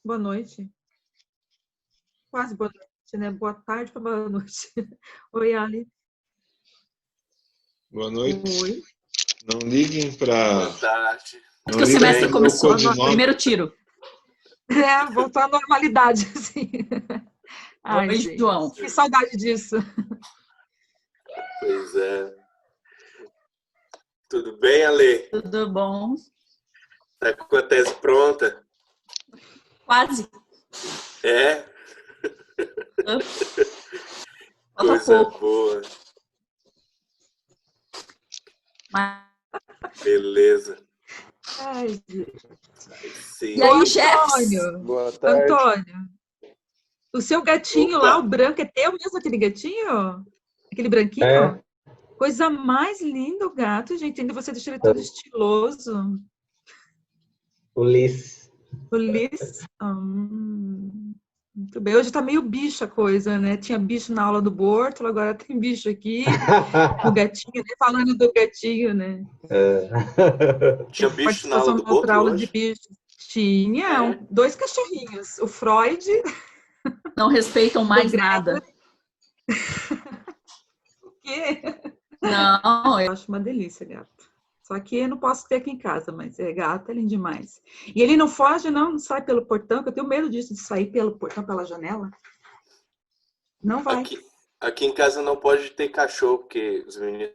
Boa noite. Quase boa noite, né? Boa tarde para boa noite. Oi, Ali. Boa noite. Oi. Não liguem para. Boa tarde. Acho que o semestre começou. Primeiro tiro. Voltou à normalidade, assim. Ai, Oi, gente, João. que saudade disso. Pois é. Tudo bem, Ale? Tudo bom? Tá com a tese pronta? Quase. É? Falta Coisa pouco. boa. Mas... Beleza. Ai, gente. Sim. E aí, chefes? Antônio, Boa tarde. Antônio, o seu gatinho Opa. lá, o branco, é teu mesmo aquele gatinho? Aquele branquinho? É. Coisa mais linda o gato, gente. Ainda você deixou ele todo estiloso. Ulisses. Ulisses. Muito bem. Hoje tá meio bicho a coisa, né? Tinha bicho na aula do Bortolo, agora tem bicho aqui. O gatinho, né? Falando do gatinho, né? Tinha bicho na Participação aula do na outra Boto aula de hoje? bichos. Tinha dois cachorrinhos. O Freud. Não respeitam mais Do nada. O quê? Não, Eu acho uma delícia, gato. Só que eu não posso ter aqui em casa, mas gato é lindo demais. E ele não foge, não sai pelo portão, que eu tenho medo disso, de sair pelo portão, pela janela. Não vai. Aqui em casa não pode ter cachorro, porque os meninos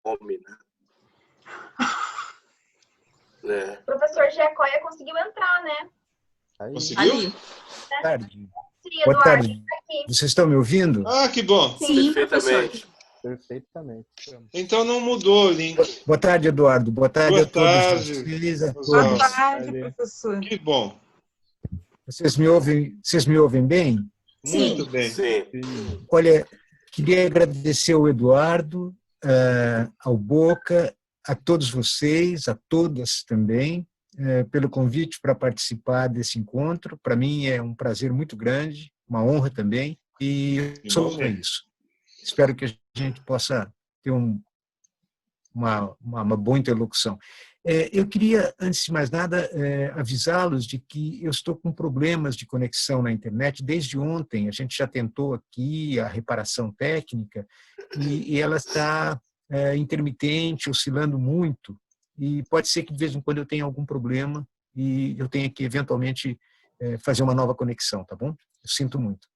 comem, né? O professor Giacoia conseguiu entrar, né? Conseguiu? ali. Boa tarde. Sim, Boa Eduardo, tarde. tá aqui. Vocês estão me ouvindo? Ah, que bom. Sim, professor. Perfeitamente. Perfeitamente. Então não mudou o link. Boa tarde, Eduardo. Boa tarde Boa a todos tarde. vocês, a Boa Boa todos. tarde, professor. Que bom. Vocês me ouvem bem? Muito bem. Sim. Olha, queria agradecer ao Eduardo, ao Boca, a todos vocês, a todas também, pelo convite para participar desse encontro. Para mim é um prazer muito grande, uma honra também, e só para isso. Espero que a gente possa ter uma boa interlocução. Eu queria, antes de mais nada, avisá-los de que eu estou com problemas de conexão na internet desde ontem. A gente já tentou aqui a reparação técnica e ela está intermitente, oscilando muito. E pode ser que, de vez em quando, eu tenha algum problema e eu tenha que, eventualmente, fazer uma nova conexão, tá bom? Eu sinto muito.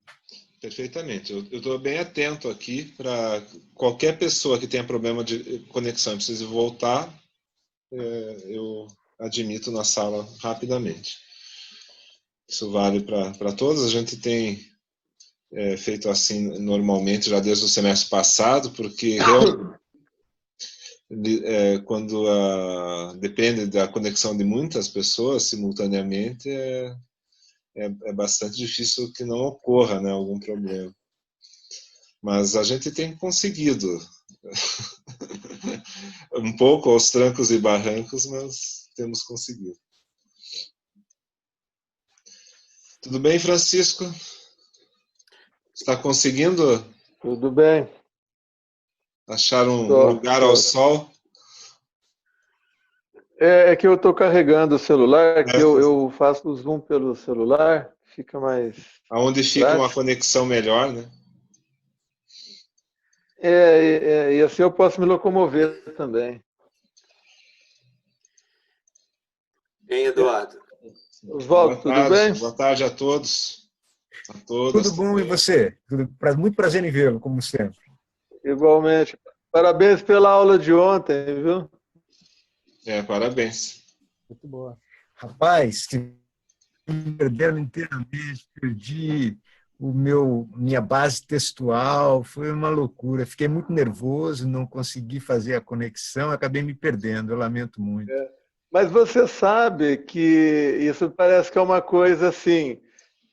Perfeitamente. Eu estou bem atento aqui para qualquer pessoa que tenha problema de conexão e precise voltar, eu admito na sala rapidamente. Isso vale para todos. A gente tem feito assim normalmente já desde o semestre passado, porque quando depende da conexão de muitas pessoas simultaneamente, é bastante difícil que não ocorra, né, algum problema. Mas a gente tem conseguido um pouco aos trancos e barrancos, mas temos conseguido. Tudo bem, Francisco? Está conseguindo? Tudo bem. Achar um lugar ao sol? É que eu estou carregando o celular, que eu faço o zoom pelo celular, fica mais... Aonde fica prático. uma conexão melhor, né? E assim eu posso me locomover também. Hein, Eduardo? Oswaldo, tudo bem? Boa tarde a todos. A todas. Tudo bom, e você? Muito prazer em vê-lo, como sempre. Igualmente. Parabéns pela aula de ontem, viu? Parabéns. Muito boa. Rapaz, me perderam inteiramente, perdi minha base textual, foi uma loucura. Fiquei muito nervoso, não consegui fazer a conexão, acabei me perdendo, eu lamento muito. Mas você sabe que isso parece que é uma coisa assim,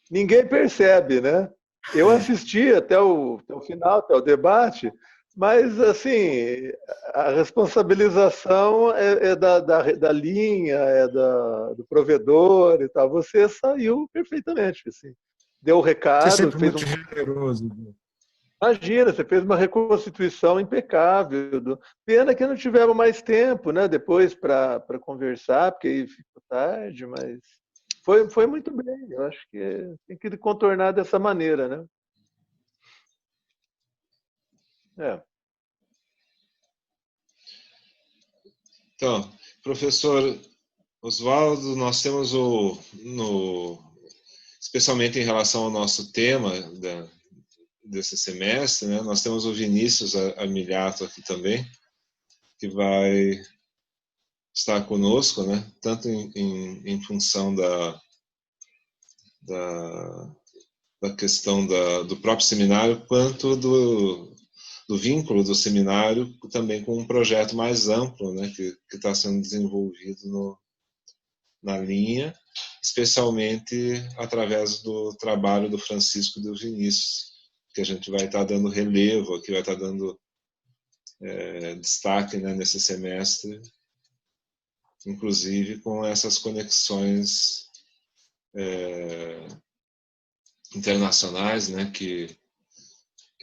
ninguém percebe, né? Eu assisti até o final, até o debate, mas assim, a responsabilização é da linha, do provedor e tal. Você saiu perfeitamente, assim. Deu o recado, você fez muito generoso. Imagina, você fez uma reconstituição impecável. Pena que não tivemos mais tempo, né? Depois para conversar, porque aí ficou tarde, mas foi muito bem. Eu acho que tem que contornar dessa maneira, né? É. Então, professor Oswaldo, nós temos especialmente em relação ao nosso tema desse semestre, né, nós temos o Vinícius Armiliato aqui também, que vai estar conosco, né, tanto em função da questão do próprio seminário, quanto do vínculo do seminário também com um projeto mais amplo, né, que está sendo desenvolvido na linha, especialmente através do trabalho do Francisco e do Vinícius, que a gente vai estar dando relevo, que vai estar dando destaque, né, nesse semestre, inclusive com essas conexões internacionais, né, que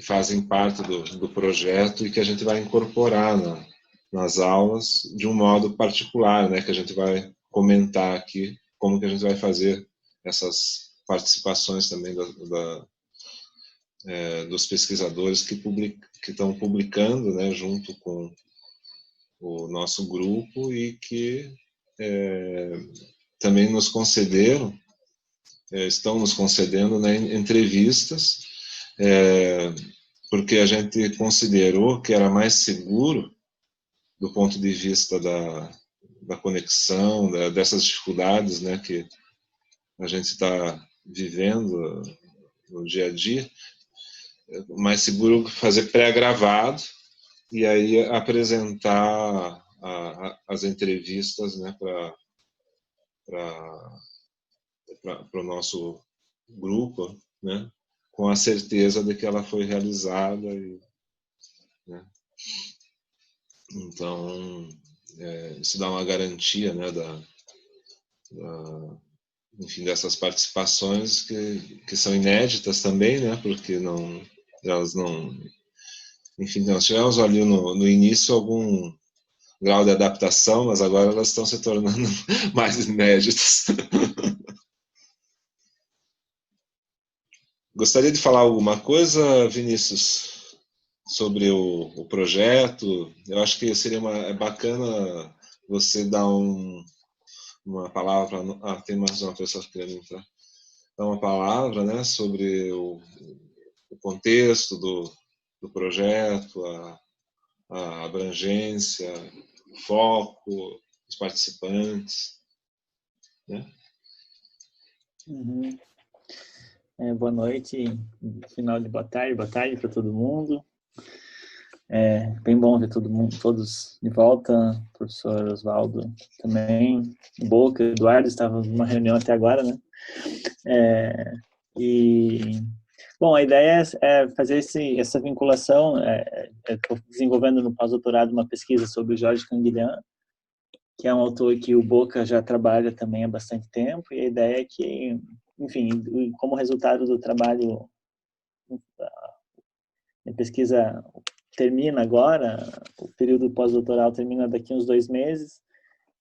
fazem parte do projeto e que a gente vai incorporar nas aulas de um modo particular, né, que a gente vai comentar aqui como que a gente vai fazer essas participações também dos pesquisadores que estão publicando, né, junto com o nosso grupo e que também nos concederam, estão nos concedendo, né, entrevistas, porque a gente considerou que era mais seguro do ponto de vista da conexão, dessas dificuldades, né, que a gente está vivendo no dia a dia, mais seguro fazer pré-gravado e aí apresentar as entrevistas, né, para o nosso grupo, né, com a certeza de que ela foi realizada. Né, então, isso dá uma garantia, né, enfim, dessas participações que são inéditas também, né, porque elas não... Enfim, nós tivemos ali no início algum grau de adaptação, mas agora elas estão se tornando mais inéditas. Gostaria de falar alguma coisa, Vinícius, sobre o projeto? Eu acho que seria bacana você dar uma palavra... tem mais uma pessoa querendo entrar. Dar uma palavra, né, sobre o contexto do projeto, a abrangência, o foco, os participantes, né? Uhum. Boa noite, final de boa tarde para todo mundo. Bem bom ver todos de volta, professor Oswaldo também, Boca, Eduardo estava numa reunião até agora, né? Bom, a ideia é fazer essa vinculação. Estou desenvolvendo no pós-doutorado uma pesquisa sobre o Georges Canguilhem, que é um autor que o Boca já trabalha também há bastante tempo, e a ideia é que, enfim, como resultado do trabalho, a pesquisa termina agora, o período pós-doutoral termina daqui uns 2 meses,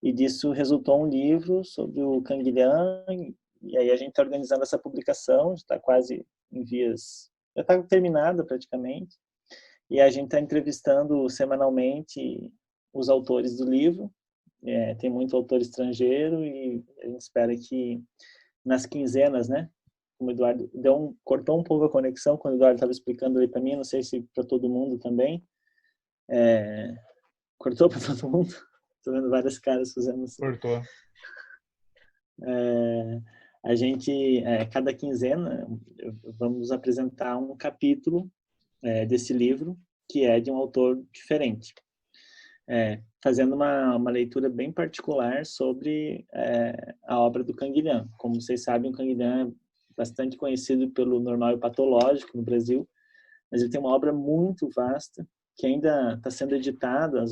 e disso resultou um livro sobre o Canguilhem, e aí a gente está organizando essa publicação, está quase em vias, já está terminada praticamente, e a gente está entrevistando semanalmente os autores do livro. Tem muito autor estrangeiro e a gente espera que nas quinzenas, né, como o Eduardo cortou um pouco a conexão quando o Eduardo estava explicando ali para mim, não sei se para todo mundo também, cortou para todo mundo, estou vendo várias caras fazendo assim. Cortou. A gente, cada quinzena, vamos apresentar um capítulo desse livro, que é de um autor diferente. Fazendo uma leitura bem particular sobre a obra do Canguilhem. Como vocês sabem, o Canguilhem é bastante conhecido pelo Normal e Patológico no Brasil, mas ele tem uma obra muito vasta, que ainda está sendo editada,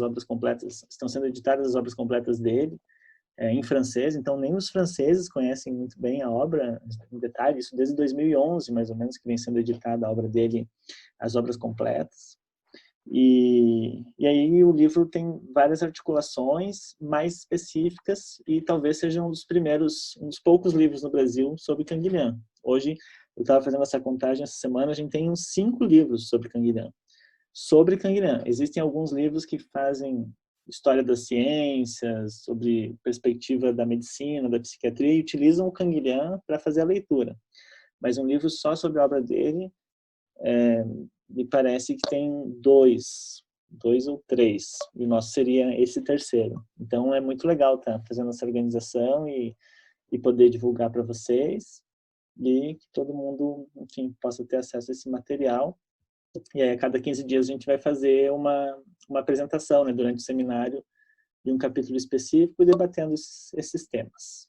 estão sendo editadas as obras completas dele, em francês, então nem os franceses conhecem muito bem a obra, em detalhe, isso desde 2011, mais ou menos, que vem sendo editada a obra dele, as obras completas. E aí o livro tem várias articulações mais específicas e talvez seja um dos poucos livros no Brasil sobre Canguilhã. Hoje, eu estava fazendo essa contagem essa semana, a gente tem uns 5 livros sobre Canguilhã. Sobre Canguilhã. Existem alguns livros que fazem história das ciências, sobre perspectiva da medicina, da psiquiatria, e utilizam o Canguilhã para fazer a leitura. Mas um livro só sobre a obra dele, me parece que tem 2 ou 3, e o nosso seria esse terceiro. Então é muito legal estar fazendo essa organização e poder divulgar para vocês, e que todo mundo, enfim, possa ter acesso a esse material. E aí, a cada 15 dias a gente vai fazer uma apresentação, né, durante o seminário, de um capítulo específico e debatendo esses temas.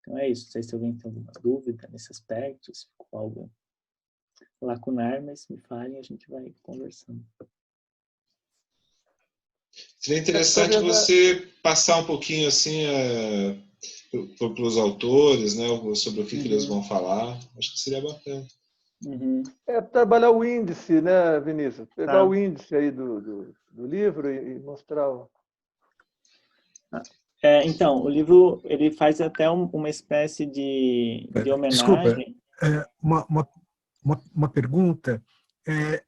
Então é isso. Não sei se alguém tem alguma dúvida nesse aspecto, se ficou algo lacunar, mas me falem, a gente vai conversando. Seria interessante você passar um pouquinho assim para os autores, né, sobre o que eles vão falar. Acho que seria bacana. Trabalhar o índice, né, Vinícius? Pegar o índice aí do livro e mostrar o... Então, o livro ele faz até uma espécie de homenagem. Desculpa, uma pergunta.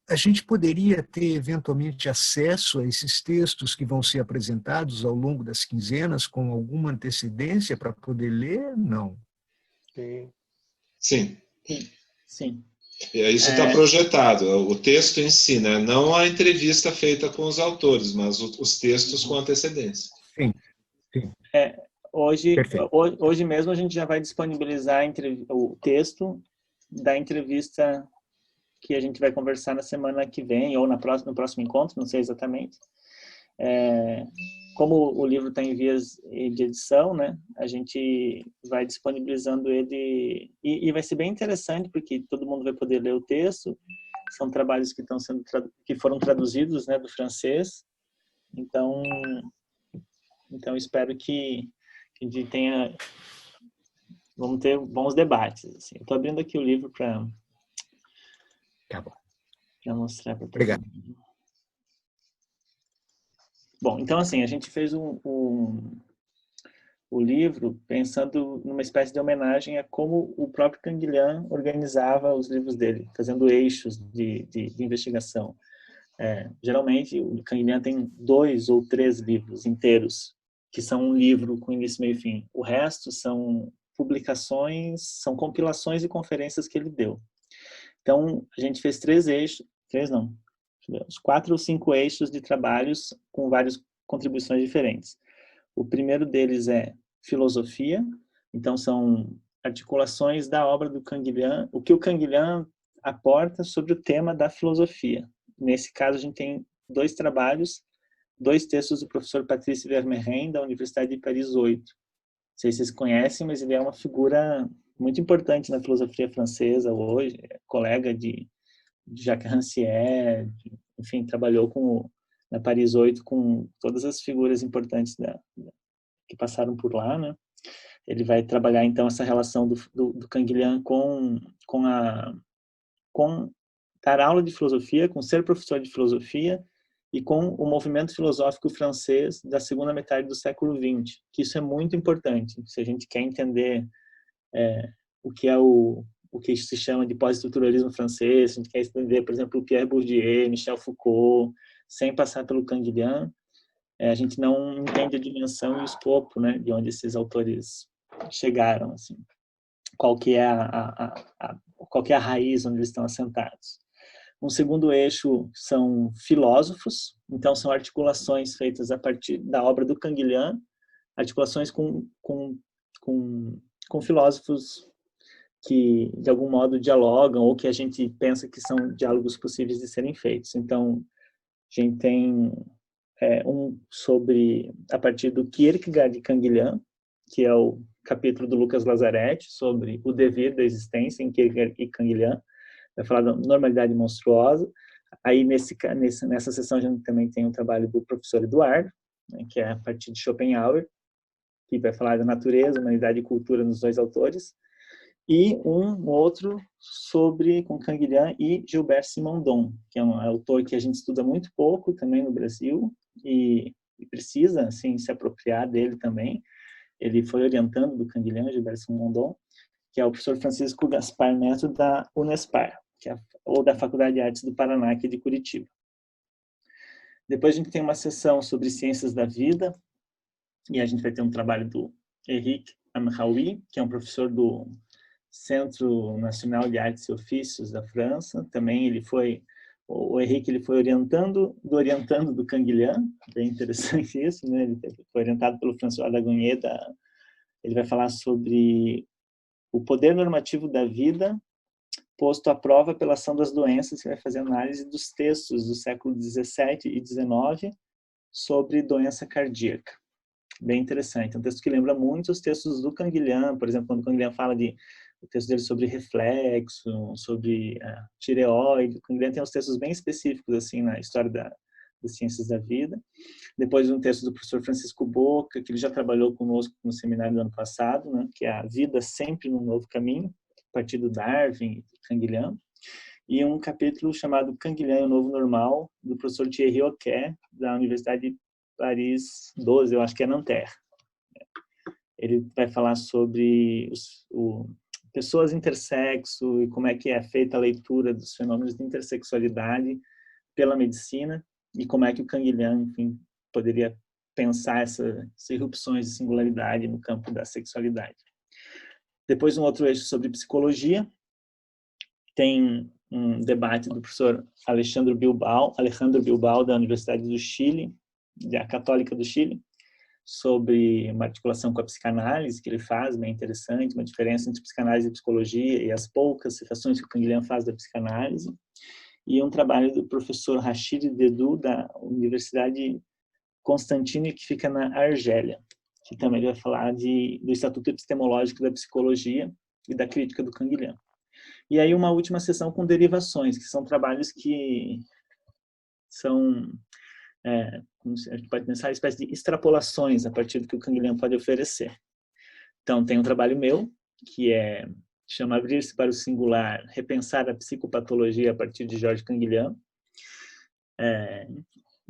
A gente poderia ter, eventualmente, acesso a esses textos que vão ser apresentados ao longo das quinzenas com alguma antecedência para poder ler? Não. Sim. Sim. Isso está projetado, o texto em si, né? Não a entrevista feita com os autores, mas os textos com antecedência. Sim. Hoje mesmo a gente já vai disponibilizar o texto da entrevista que a gente vai conversar na semana que vem, ou no próximo encontro, não sei exatamente. Como o livro está em vias de edição, né, a gente vai disponibilizando ele, e vai ser bem interessante, porque todo mundo vai poder ler o texto. São trabalhos que foram traduzidos, né, do francês. Então espero que a gente tenha... Vamos ter bons debates. Assim. Estou abrindo aqui o livro para mostrar para todo mundo. Bom, então assim, a gente fez o livro pensando numa espécie de homenagem a como o próprio Canguilhã organizava os livros dele, fazendo eixos de investigação. Geralmente, o Canguilhã tem 2 ou 3 livros inteiros, que são um livro com início, meio e fim. O resto são publicações, são compilações e conferências que ele deu. Então, a gente fez 4 ou 5 eixos de trabalhos com várias contribuições diferentes. O primeiro deles é filosofia, então são articulações da obra do Canguilhã, o que o Canguilhã aporta sobre o tema da filosofia. Nesse caso, a gente tem 2 trabalhos, 2 textos do professor Patrice Vermeyren, da Universidade de Paris 8. Não sei se vocês conhecem, mas ele é uma figura muito importante na filosofia francesa hoje, colega de Jacques Rancière, enfim, trabalhou na Paris 8 com todas as figuras importantes que passaram por lá, né? Ele vai trabalhar, então, essa relação do Canguilhã com dar aula de filosofia, com ser professor de filosofia e com o movimento filosófico francês da segunda metade do século XX, que isso é muito importante. Se a gente quer entender o que se chama de pós-estruturalismo francês, se a gente quer entender, por exemplo, Pierre Bourdieu, Michel Foucault, sem passar pelo Canguilhã, a gente não entende a dimensão e o escopo, né, de onde esses autores chegaram, assim. Qual que é a raiz onde eles estão assentados. Um segundo eixo são filósofos, então são articulações feitas a partir da obra do Canguilhã, articulações com filósofos que, de algum modo, dialogam ou que a gente pensa que são diálogos possíveis de serem feitos. Então, a gente tem a partir do Kierkegaard de Canguilhã, que é o capítulo do Lucas Lazaretti, sobre o devir da existência em Kierkegaard e Canguilhã, vai falar da normalidade monstruosa. Aí, nessa sessão, a gente também tem um trabalho do professor Eduardo, né, que é a partir de Schopenhauer, que vai falar da natureza, humanidade e cultura nos 2 autores. e um outro com Canguilhem e Gilbert Simondon, que é um autor que a gente estuda muito pouco também no Brasil e precisa assim, se apropriar dele também. Ele foi orientando do Canguilhem, Gilbert Simondon, que é o professor Francisco Gaspar Neto da Unespar, ou da Faculdade de Artes do Paraná, aqui de Curitiba. Depois a gente tem uma sessão sobre ciências da vida, e a gente vai ter um trabalho do Henrique Amraoui, que é um professor do Centro Nacional de Artes e Ofícios da França. Também o Henrique ele foi orientando do Canguilhem, bem interessante isso, né? Ele foi orientado pelo François Dagonnier, ele vai falar sobre o poder normativo da vida posto à prova pela ação das doenças, que vai fazer análise dos textos do século XVII e XIX sobre doença cardíaca. Bem interessante. É um texto que lembra muito os textos do Canguilhem, por exemplo, quando o Canguilhem fala o texto dele sobre reflexo, sobre tireoide. O Canguilhem tem uns textos bem específicos assim na história das ciências da vida. Depois um texto do professor Francisco Boca, que ele já trabalhou conosco no seminário do ano passado, né, que é A Vida Sempre no Novo Caminho, a partir do Darwin e do Canguilhem. E um capítulo chamado Canguilhem, o Novo Normal, do professor Thierry Auquet, da Universidade de Paris 12, eu acho que é Nanterre. Ele vai falar sobre pessoas intersexo e como é que é feita a leitura dos fenômenos de intersexualidade pela medicina e como é que o Canguilhem, enfim, poderia pensar essas irrupções de singularidade no campo da sexualidade. Depois um outro eixo sobre psicologia. Tem um debate do professor Alejandro Bilbao, da Universidade do Chile, da Católica do Chile, sobre uma articulação com a psicanálise que ele faz, bem interessante, uma diferença entre psicanálise e psicologia e as poucas citações que o Canguilhem faz da psicanálise. E um trabalho do professor Rachid Dedou, da Universidade Constantine, que fica na Argélia, que também vai falar do Estatuto Epistemológico da Psicologia e da crítica do Canguilhem. E aí uma última sessão com derivações, que são trabalhos que são, como a gente pode pensar, uma espécie de extrapolações a partir do que o Canguilhem pode oferecer. Então, tem um trabalho meu, que chama Abrir-se para o Singular, Repensar a Psicopatologia a partir de Georges Canguilhem.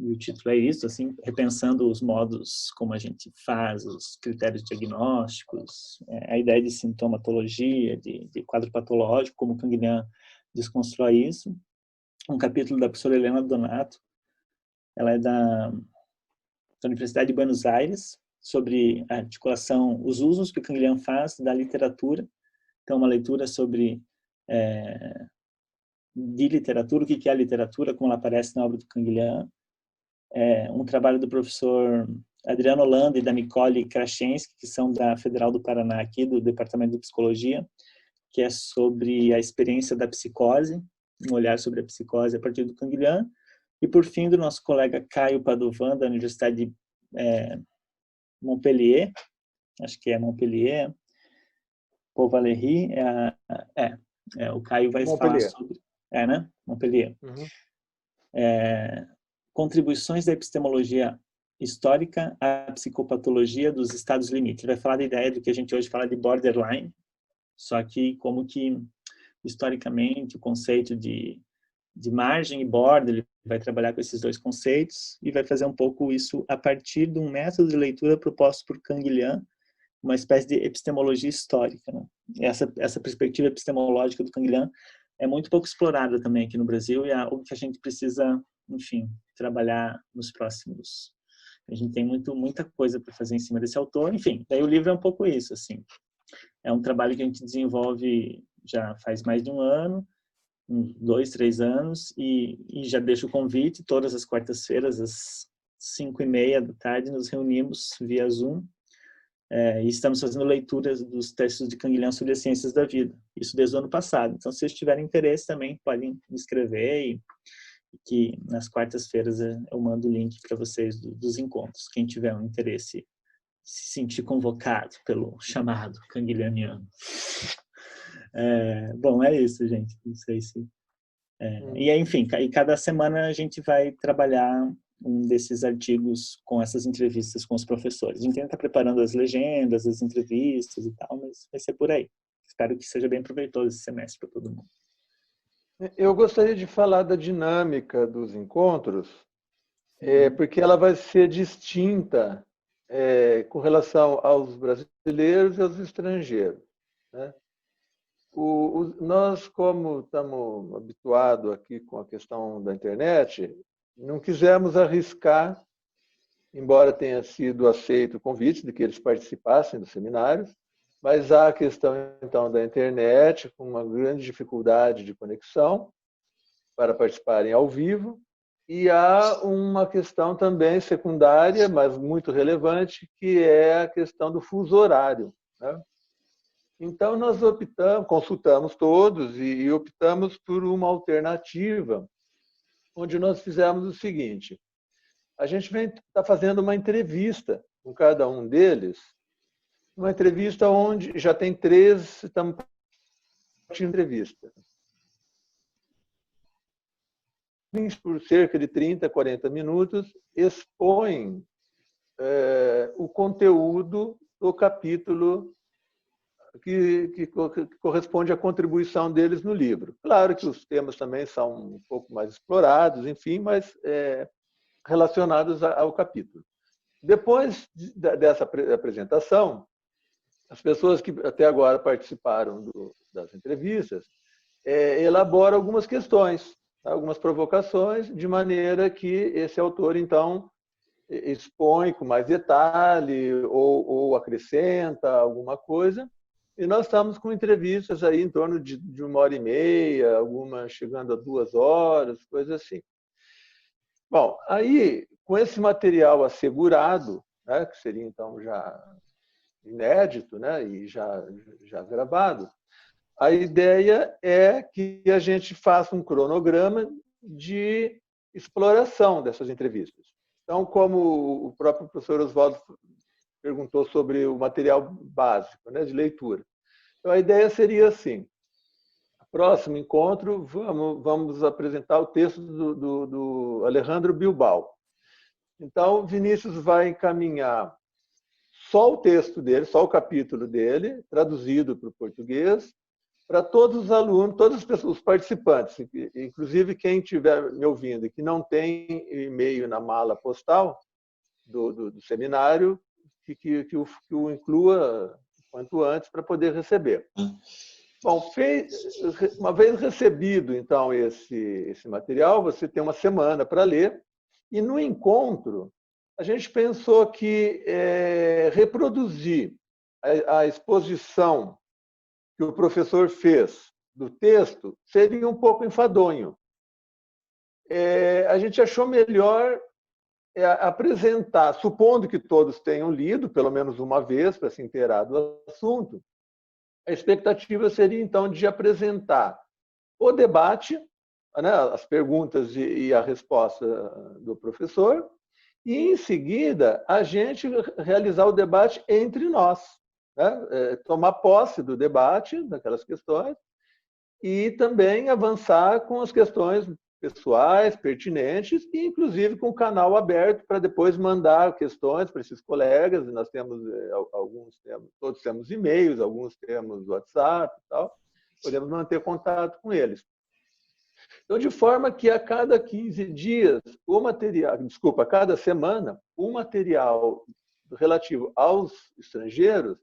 E o título é isso, assim, repensando os modos como a gente faz, os critérios diagnósticos, a ideia de sintomatologia, de quadro patológico, como o Canguilhem desconstrói isso. Um capítulo da professora Helena Donato, ela é da Universidade de Buenos Aires, sobre a articulação, os usos que o Canguilhem faz da literatura. Então, uma leitura sobre de literatura, o que é a literatura, como ela aparece na obra do Canguilhem. Um trabalho do professor Adriano Holanda e da Nicole Kraszensky, que são da Federal do Paraná, aqui do Departamento de Psicologia, que é sobre a experiência da psicose, um olhar sobre a psicose a partir do Canguilhem. E, por fim, do nosso colega Caio Padovan, da Universidade de Montpellier, acho que é Montpellier, Paul Valéry, o Caio vai falar sobre... né? Montpellier. Uhum. Contribuições da epistemologia histórica à psicopatologia dos estados limites. Ele vai falar da ideia do que a gente hoje fala de borderline, só que como que, historicamente, o conceito de margem e border, ele vai trabalhar com esses dois conceitos e vai fazer um pouco isso a partir de um método de leitura proposto por Canguilhem, uma espécie de epistemologia histórica, né? Essa perspectiva epistemológica do Canguilhem é muito pouco explorada também aqui no Brasil e é algo que a gente precisa, enfim, trabalhar nos próximos. A gente tem muita coisa para fazer em cima desse autor. Enfim, daí o livro é um pouco isso, assim. É um trabalho que a gente desenvolve já faz mais de um ano, 2, 3 anos, e já deixo o convite, todas as quartas-feiras, às 5h30 da tarde, nos reunimos via Zoom, e estamos fazendo leituras dos textos de Canguilhem sobre as ciências da vida. Isso desde o ano passado. Então, se vocês tiverem interesse também, podem me escrever e que nas quartas-feiras eu mando o link para vocês dos encontros. Quem tiver um interesse, se sentir convocado pelo chamado canguilhemiano. Bom, é isso, gente. Não sei se... E, enfim, e cada semana a gente vai trabalhar um desses artigos com essas entrevistas com os professores. A gente está preparando as legendas, as entrevistas e tal, mas vai ser por aí. espero que seja bem proveitoso esse semestre para todo mundo. Eu gostaria de falar da dinâmica dos encontros, porque ela vai ser distinta com relação aos brasileiros e aos estrangeiros, né? Nós, como estamos habituados aqui com a questão da internet, não quisemos arriscar, embora tenha sido aceito o convite de que eles participassem dos seminários, mas há a questão, então, da internet, com uma grande dificuldade de conexão para participarem ao vivo, e há uma questão também secundária, mas muito relevante, que é a questão do fuso horário, né? Então, nós consultamos todos e optamos por uma alternativa, onde nós fizemos o seguinte: a gente está fazendo uma entrevista com cada um deles, uma entrevista onde já tem 3, estamos de entrevista. Por cerca de 30, 40 minutos, expõem o conteúdo do capítulo que corresponde à contribuição deles no livro. Claro que os temas também são um pouco mais explorados, enfim, mas relacionados ao capítulo. Depois dessa apresentação, as pessoas que até agora participaram das entrevistas elaboram algumas questões, algumas provocações, de maneira que esse autor, então, expõe com mais detalhe ou acrescenta alguma coisa. E nós estamos com entrevistas aí em torno de 1h30, algumas chegando a 2 horas, coisas assim. Bom, aí, com esse material assegurado, né, que seria então já inédito, né, e já gravado, a ideia é que a gente faça um cronograma de exploração dessas entrevistas. Então, como o próprio professor Oswaldo perguntou sobre o material básico, né, de leitura. Então, a ideia seria assim: próximo encontro, vamos apresentar o texto do Alejandro Bilbao. Então, Vinícius vai encaminhar só o texto dele, só o capítulo dele, traduzido para o português, para todos os alunos, todas as pessoas, os participantes, inclusive quem estiver me ouvindo e que não tem e-mail na mala postal do seminário, que o inclua quanto antes para poder receber. Bom, uma vez recebido, então, esse material, você tem uma semana para ler, e no encontro, a gente pensou que reproduzir a exposição que o professor fez do texto seria um pouco enfadonho. A gente achou melhor apresentar, supondo que todos tenham lido, pelo menos uma vez, para se inteirar do assunto, a expectativa seria, então, de apresentar o debate, né, as perguntas e a resposta do professor, e, em seguida, a gente realizar o debate entre nós, né, tomar posse do debate, daquelas questões, e também avançar com as questões pessoais, pertinentes, e inclusive com o canal aberto para depois mandar questões para esses colegas. Nós temos todos temos e-mails, alguns temos WhatsApp e tal, podemos manter contato com eles. Então, de forma que a cada 15 dias, a cada semana, o material relativo aos estrangeiros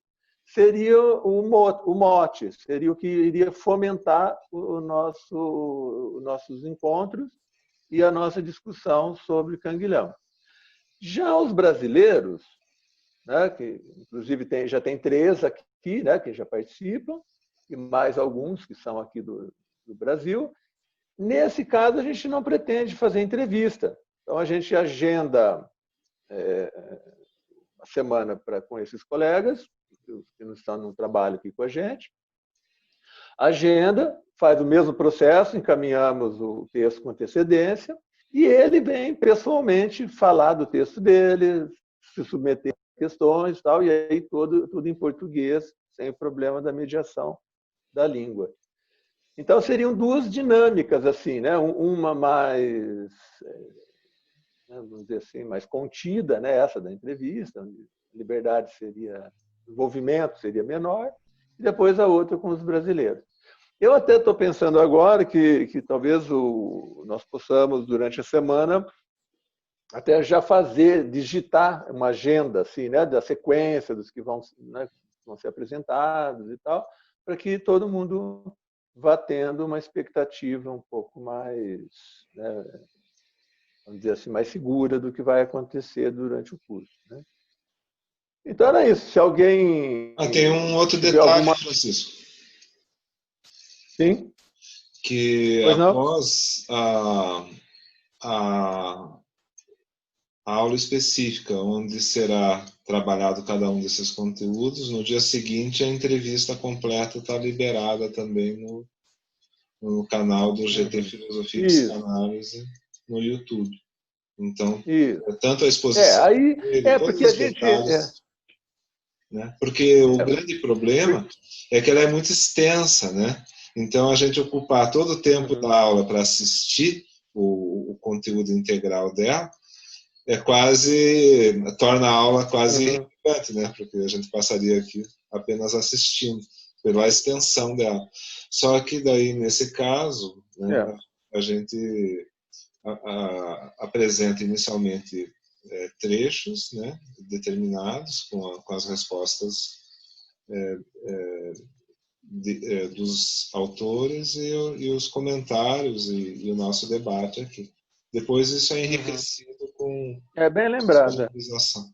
seria o mote, seria o que iria fomentar os nossos encontros e a nossa discussão sobre Canguilhão. Já os brasileiros, né, que inclusive já tem 3 aqui, né, que já participam, e mais alguns que são aqui do Brasil, nesse caso a gente não pretende fazer entrevista. Então a gente agenda a semana com esses colegas, que não estão no trabalho aqui com a gente, agenda, faz o mesmo processo, encaminhamos o texto com antecedência, e ele vem pessoalmente falar do texto dele, se submeter a questões, tal, e aí tudo em português, sem o problema da mediação da língua. Então, seriam 2 dinâmicas, assim, né? Uma mais, vamos dizer assim, mais contida, né? Essa da entrevista, onde a liberdade seria, o envolvimento seria menor, e depois a outra com os brasileiros. Eu até estou pensando agora que talvez nós possamos, durante a semana, até já digitar uma agenda assim, né, da sequência dos que vão, né, vão ser apresentados e tal, para que todo mundo vá tendo uma expectativa um pouco mais, né, vamos dizer assim, mais segura do que vai acontecer durante o curso, né? Então era isso. Se alguém tem um outro tiver detalhe, alguma... Francisco, Sim? que Pois não? após a aula específica, onde será trabalhado cada um desses conteúdos, no dia seguinte a entrevista completa está liberada também no canal do GT Filosofia e Isso, Psicanálise no YouTube. Então, isso. tanto a exposição Aí dele, todos porque a os gente detalhes, né? Porque o é, grande problema é que ela é muito extensa, né? Então, a gente ocupar todo o tempo da aula para assistir o conteúdo integral dela torna a aula quase irrelevante, né? Porque a gente passaria aqui apenas assistindo pela extensão dela. Só que daí, nesse caso, né, a gente apresenta inicialmente trechos, né, determinados com as respostas dos autores e os comentários e o nosso debate aqui. Depois isso é enriquecido com bem lembrada. disponibilização.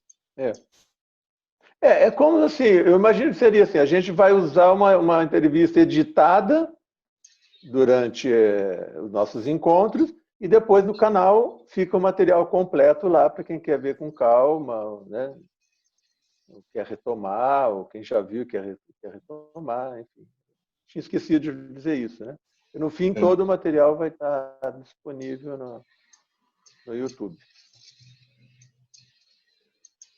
É como assim, eu imagino que seria assim, a gente vai usar uma entrevista editada durante os nossos encontros e depois no canal fica o material completo lá para quem quer ver com calma, né? Quer retomar, ou quem já viu quer retomar, enfim. Tinha esquecido de dizer isso, né? E no fim, todo o material vai estar disponível no YouTube.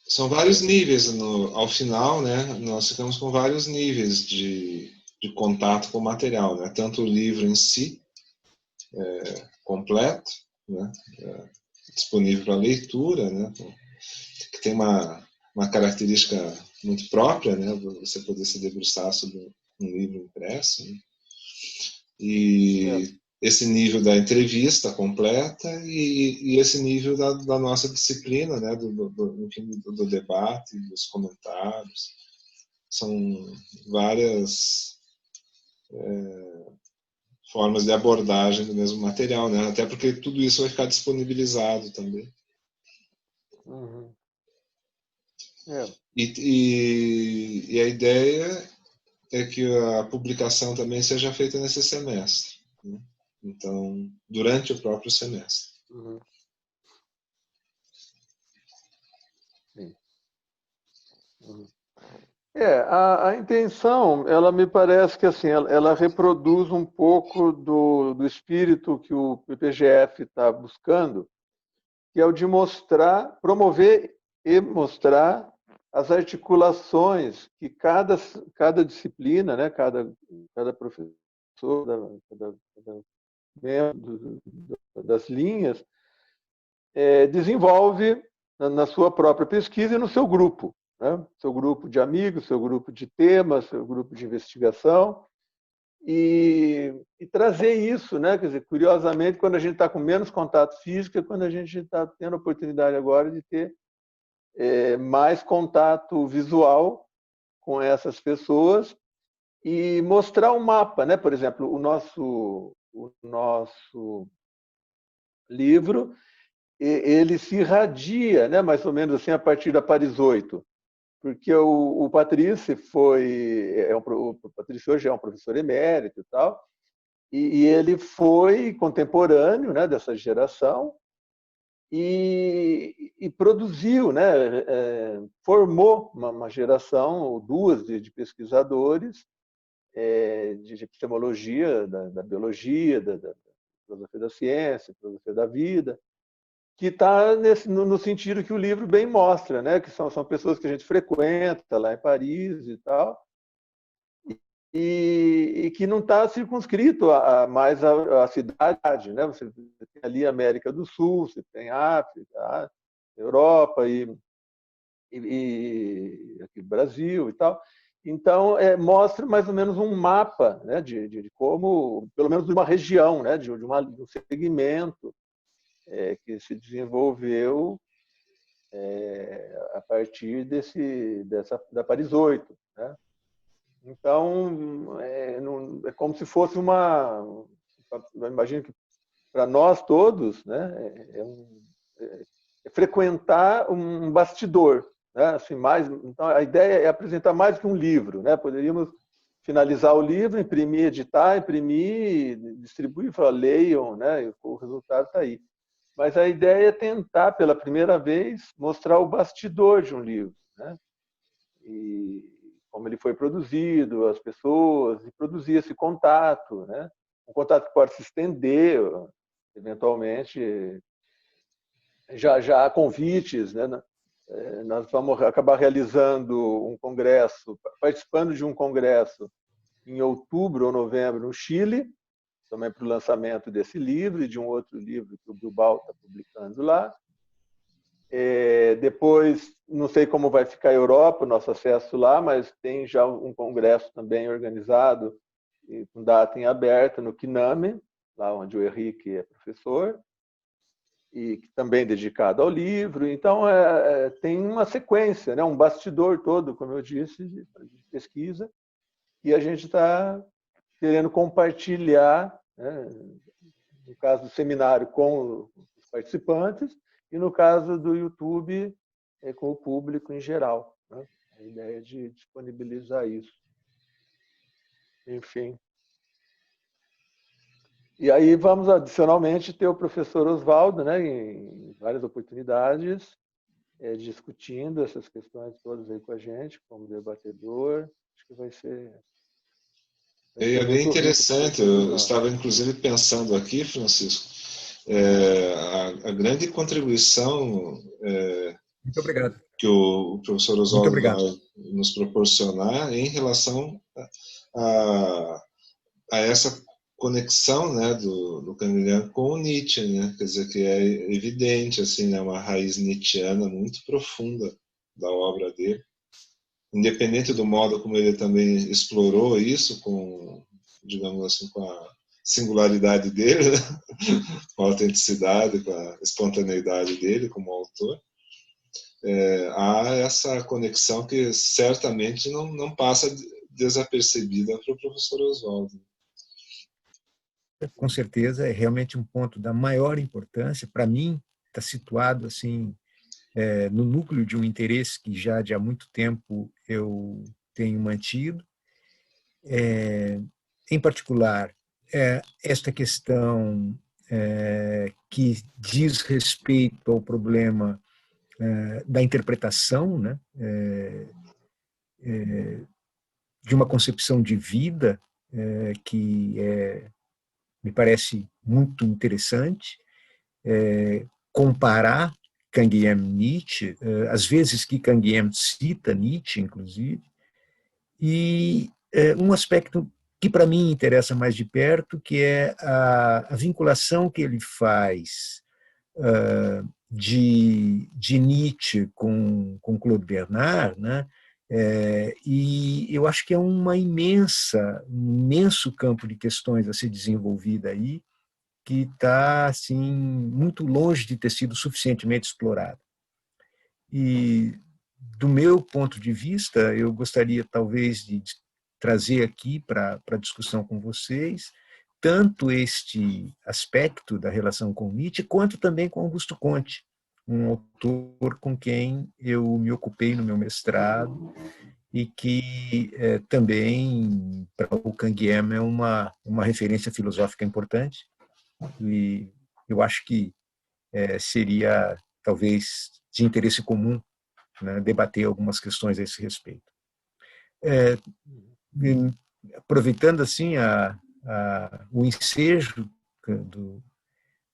São vários níveis, ao final, né? Nós ficamos com vários níveis de contato com o material, né? Tanto o livro em si, completo, né? Disponível para leitura, né? Que tem uma característica muito própria, né? Você poder se debruçar sobre um livro impresso, né? E esse nível da entrevista completa e esse nível da nossa disciplina, né? do debate, dos comentários. São várias formas de abordagem do mesmo material, né? Até porque tudo isso vai ficar disponibilizado também. E a ideia é que a publicação também seja feita nesse semestre, né? Então, durante o próprio semestre. A intenção, ela me parece que assim, ela reproduz um pouco do espírito que o PPGF está buscando, que é o de promover e mostrar as articulações que cada disciplina, né, cada professor, cada membro das linhas, desenvolve na sua própria pesquisa e no seu grupo, né? Seu grupo de amigos, seu grupo de temas, seu grupo de investigação, e trazer isso, né? Quer dizer, curiosamente, quando a gente está com menos contato físico, é quando a gente está tendo a oportunidade agora de ter mais contato visual com essas pessoas e mostrar um mapa, né? Por exemplo, o nosso livro, ele se irradia, né? Mais ou menos assim, a partir da Paris 8, porque o Patrício o Patrício hoje é um professor emérito e tal, e ele foi contemporâneo, né, dessa geração e produziu, né, formou uma geração ou duas de pesquisadores de epistemologia, da biologia, da filosofia da ciência, filosofia da vida, que está no sentido que o livro bem mostra, né? Que são pessoas que a gente frequenta lá em Paris e tal, e que não está circunscrito mais à cidade, né? Você tem ali a América do Sul, você tem África, a Europa e aqui Brasil e tal. Então, mostra mais ou menos um mapa, né, de como, pelo menos de uma região, né, de um segmento que se desenvolveu a partir da Paris 8. Né? Então, é como se fosse eu imagino que para nós todos, né, frequentar um bastidor. Né? Assim, então, a ideia é apresentar mais que um livro. Né? Poderíamos finalizar o livro, imprimir, editar, imprimir, distribuir, falar, leiam, né? E o resultado está aí. Mas a ideia é tentar, pela primeira vez, mostrar o bastidor de um livro. Né? E como ele foi produzido, as pessoas, e produzir esse contato. Né? Um contato que pode se estender, eventualmente. Já há convites, né? Nós vamos acabar realizando um congresso, participando de um congresso em outubro ou novembro no Chile, também para o lançamento desse livro e de um outro livro que o Bilbao está publicando lá. Depois, não sei como vai ficar a Europa, o nosso acesso lá, mas tem já um congresso também organizado, com data em aberto, no Quiname, lá onde o Henrique é professor, e também dedicado ao livro. Então, tem uma sequência, né? Um bastidor todo, como eu disse, de pesquisa, e a gente está querendo compartilhar, né? No caso do seminário, com os participantes, e no caso do YouTube, com o público em geral. Né? A ideia é de disponibilizar isso. Enfim. E aí vamos, adicionalmente, ter o professor Oswaldo, né, em várias oportunidades, discutindo essas questões todas aí com a gente, como debatedor. Acho que vai ser É bem interessante. Eu estava, inclusive, pensando aqui, Francisco, a grande contribuição Muito obrigado. que o professor Oswaldo vai nos proporcionar em relação a essa conexão, né, do Canguilhem com o Nietzsche, né? Quer dizer, que é evidente, assim, né, uma raiz nietzschiana muito profunda da obra dele, independente do modo como ele também explorou isso, com, digamos assim, com a singularidade dele, né? Com a autenticidade, com a espontaneidade dele como autor. Há essa conexão que certamente não passa desapercebida para o professor Oswaldo. Com certeza, é realmente um ponto da maior importância. Para mim, está situado assim no núcleo de um interesse que já de há muito tempo eu tenho mantido. Em particular, esta questão que diz respeito ao problema da interpretação, né? De uma concepção de vida que me parece muito interessante, comparar Canguilhem Nietzsche, às vezes que Canguilhem cita Nietzsche, inclusive, e um aspecto que para mim interessa mais de perto, que é a vinculação que ele faz de Nietzsche com Claude Bernard, né? E eu acho que é um imenso campo de questões a ser desenvolvida aí, que está assim, muito longe de ter sido suficientemente explorado. E, do meu ponto de vista, eu gostaria talvez de trazer aqui para a discussão com vocês tanto este aspecto da relação com Nietzsche, quanto também com Augusto Conte, um autor com quem eu me ocupei no meu mestrado e que também, para o Canguilhem, é uma referência filosófica importante. E eu acho que seria, talvez, de interesse comum, né, debater algumas questões a esse respeito. Aproveitando assim o ensejo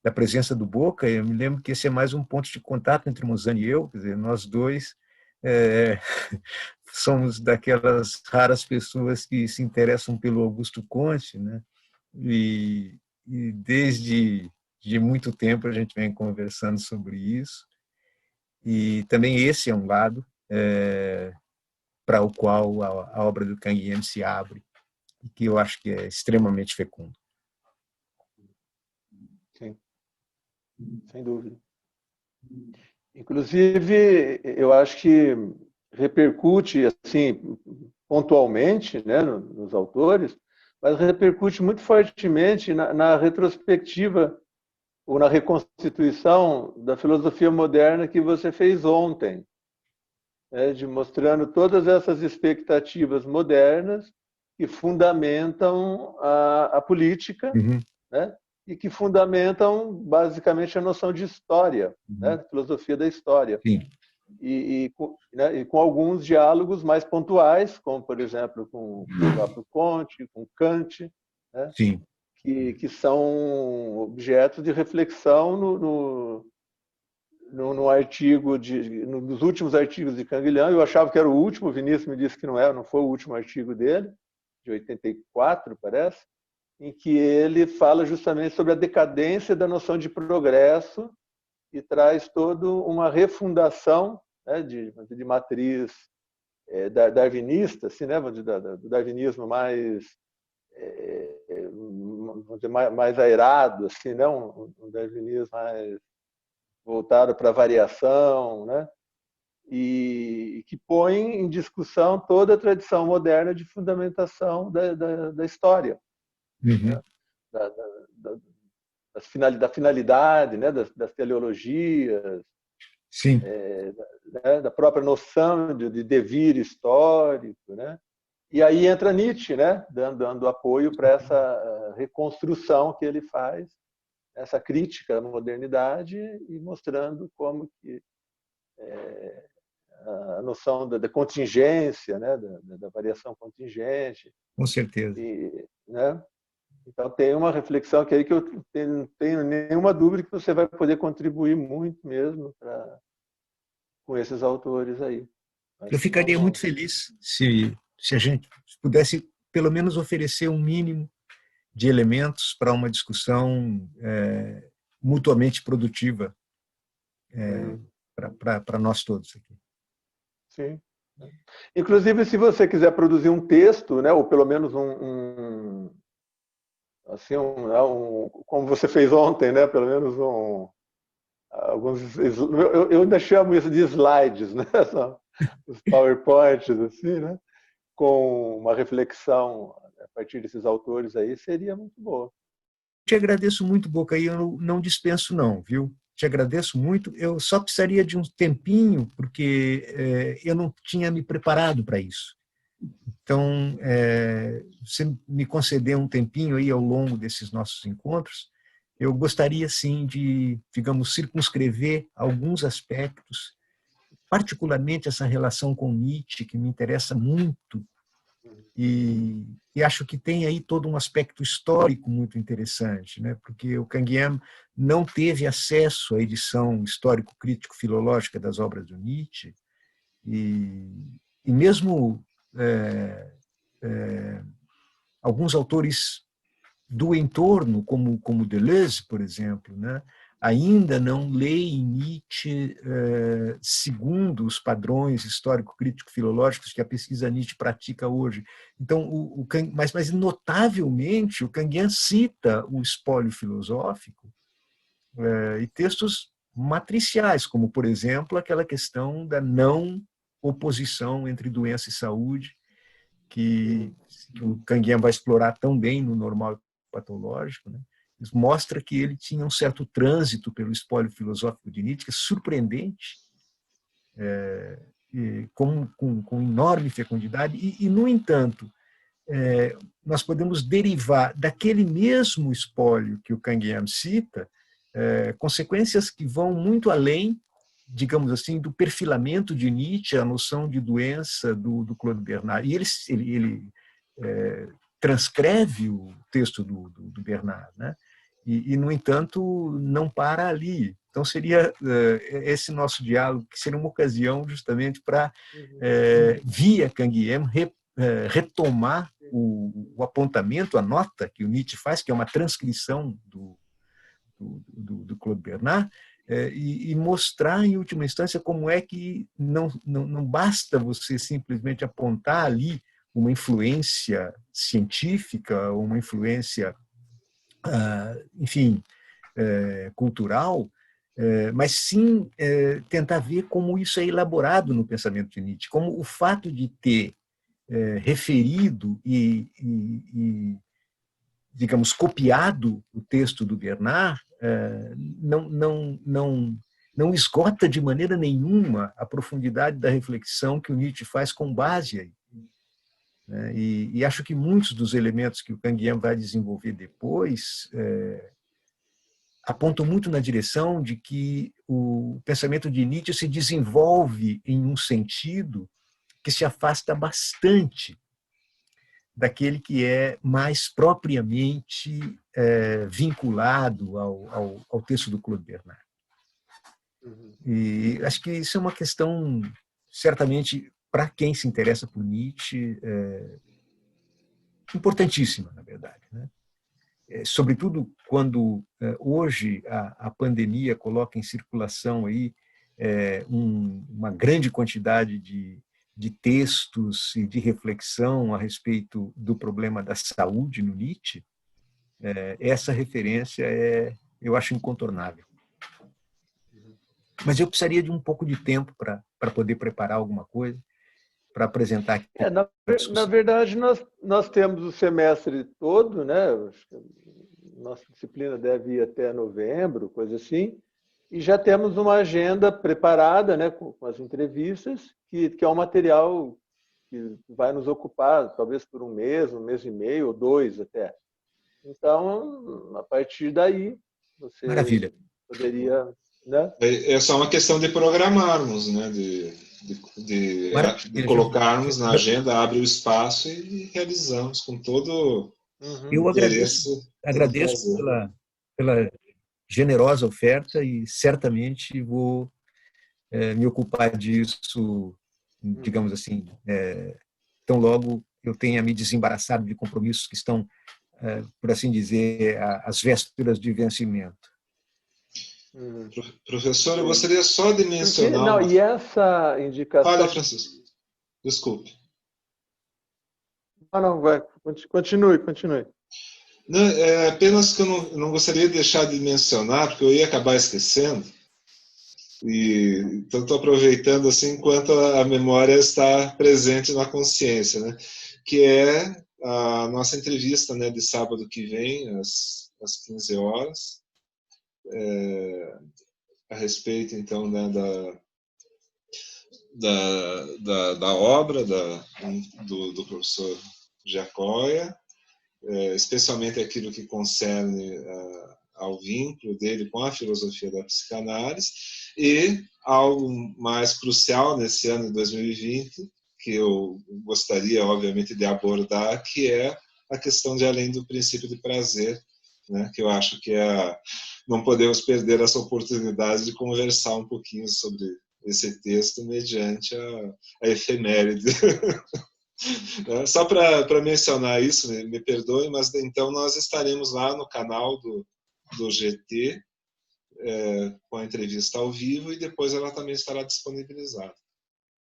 da presença do Boca, eu me lembro que esse é mais um ponto de contato entre Mozani e eu, quer dizer, nós dois somos daquelas raras pessoas que se interessam pelo Augusto Conte, né? E desde muito tempo a gente vem conversando sobre isso, e também esse é um lado para o qual a obra do Canguilhem se abre, e que eu acho que é extremamente fecundo. Sim, sem dúvida. Inclusive, eu acho que repercute, assim, pontualmente, né, nos autores, mas repercute muito fortemente na retrospectiva ou na reconstituição da filosofia moderna que você fez ontem, né, de mostrando todas essas expectativas modernas que fundamentam a política, né, e que fundamentam basicamente a noção de história, né, filosofia da história. Sim. E com alguns diálogos mais pontuais, como, por exemplo, com o próprio Comte, com Kant, né? Sim. Que são objetos de reflexão no artigo nos últimos artigos de Canguilhem. Eu achava que era o último, o Vinícius me disse que não foi o último artigo dele, de 84, parece, em que ele fala justamente sobre a decadência da noção de progresso e traz toda uma refundação, né, de matriz darwinista, assim, né, do darwinismo mais mais aerado, assim, né, um darwinismo mais voltado para a variação, né, e que põe em discussão toda a tradição moderna de fundamentação da história, né, da finalidade, né, das teleologias, Sim. Né, da própria noção de devir histórico, né? E aí entra Nietzsche, né, dando apoio para essa reconstrução que ele faz, essa crítica à modernidade e mostrando como que a noção da contingência, né, da variação contingente. Com certeza. Né? Então, tem uma reflexão que eu não tenho nenhuma dúvida que você vai poder contribuir muito mesmo com esses autores aí. Eu ficaria muito feliz se a gente pudesse, pelo menos, oferecer um mínimo de elementos para uma discussão mutuamente produtiva para nós todos aqui. Sim. Inclusive, se você quiser produzir um texto, né, ou pelo menos assim, como você fez ontem, né? Pelo menos alguns, eu ainda chamo isso de slides, né? Os PowerPoints, assim, né? Com uma reflexão a partir desses autores aí, seria muito boa. Te agradeço muito, Boca, e eu não dispenso não, viu? Te agradeço muito. Eu só precisaria de um tempinho, porque eu não tinha me preparado para isso. Então, você me conceder um tempinho aí ao longo desses nossos encontros, eu gostaria, sim, de, digamos, circunscrever alguns aspectos, particularmente essa relação com Nietzsche, que me interessa muito, e acho que tem aí todo um aspecto histórico muito interessante, né? Porque o Canguilhem não teve acesso à edição histórico-crítico-filológica das obras do Nietzsche, e mesmo alguns autores do entorno, como Deleuze, por exemplo, né, ainda não leem Nietzsche segundo os padrões histórico-crítico-filológicos que a pesquisa Nietzsche pratica hoje. Então, mas notavelmente, o Canguilhem cita o espólio filosófico e textos matriciais, como, por exemplo, aquela questão da não oposição entre doença e saúde, que o Canguilhem vai explorar tão bem no Normal e Patológico, né? Isso mostra que ele tinha um certo trânsito pelo espólio filosófico de Nietzsche, que é surpreendente, com enorme fecundidade, e no entanto, nós podemos derivar daquele mesmo espólio que o Canguilhem cita consequências que vão muito além, digamos assim, do perfilamento de Nietzsche, a noção de doença do Claude Bernard. E ele transcreve o texto do Bernard, né? E, no entanto, não para ali. Então, seria esse nosso diálogo, que seria uma ocasião justamente para, via Canguilhem, retomar o apontamento, a nota que o Nietzsche faz, que é uma transcrição do Claude Bernard, e mostrar, em última instância, como é que não basta você simplesmente apontar ali uma influência científica, uma influência, enfim, cultural, mas sim tentar ver como isso é elaborado no pensamento de Nietzsche, como o fato de ter referido e, digamos, copiado o texto do Bernard, não esgota de maneira nenhuma a profundidade da reflexão que o Nietzsche faz com base aí. E acho que muitos dos elementos que o Canguilhem vai desenvolver depois apontam muito na direção de que o pensamento de Nietzsche se desenvolve em um sentido que se afasta bastante daquele que é mais propriamente vinculado ao texto do Claude Bernard. E acho que isso é uma questão, certamente, para quem se interessa por Nietzsche, importantíssima, na verdade, né? Sobretudo quando hoje a pandemia coloca em circulação aí uma grande quantidade de textos e de reflexão a respeito do problema da saúde no Nietzsche, essa referência eu acho incontornável. Mas eu precisaria de um pouco de tempo para poder preparar alguma coisa, para apresentar aqui. Na verdade, nós temos o semestre todo, né? Nossa disciplina deve ir até novembro, coisa assim, e já temos uma agenda preparada, né, com as entrevistas, que é um material que vai nos ocupar talvez por um mês e meio, ou 2 até. Então, a partir daí, você Maravilha. poderia... Né? É só uma questão de programarmos, né? De colocarmos na agenda, abre o espaço e realizamos com todo eu agradeço pela generosa oferta e certamente vou me ocupar disso, digamos assim, tão logo eu tenha me desembaraçado de compromissos que estão, por assim dizer, às vésperas de vencimento. Professor, eu gostaria só de mencionar... E essa indicação... Fale, Francisco. Desculpe. Não, vai. Continue. Não, apenas que eu não gostaria de deixar de mencionar, porque eu ia acabar esquecendo, então estou aproveitando assim enquanto a memória está presente na consciência, né? Que é a nossa entrevista, né, de sábado que vem, às 15 horas, a respeito, então, né, da obra do professor Giacoia, especialmente aquilo que concerne ao vínculo dele com a filosofia da psicanálise, e algo mais crucial nesse ano de 2020, que eu gostaria, obviamente, de abordar, que é a questão de além do princípio de prazer, né, que eu acho que não podemos perder essa oportunidade de conversar um pouquinho sobre esse texto mediante a efeméride. Só para mencionar isso, me perdoe, mas então nós estaremos lá no canal do GT com a entrevista ao vivo e depois ela também estará disponibilizada.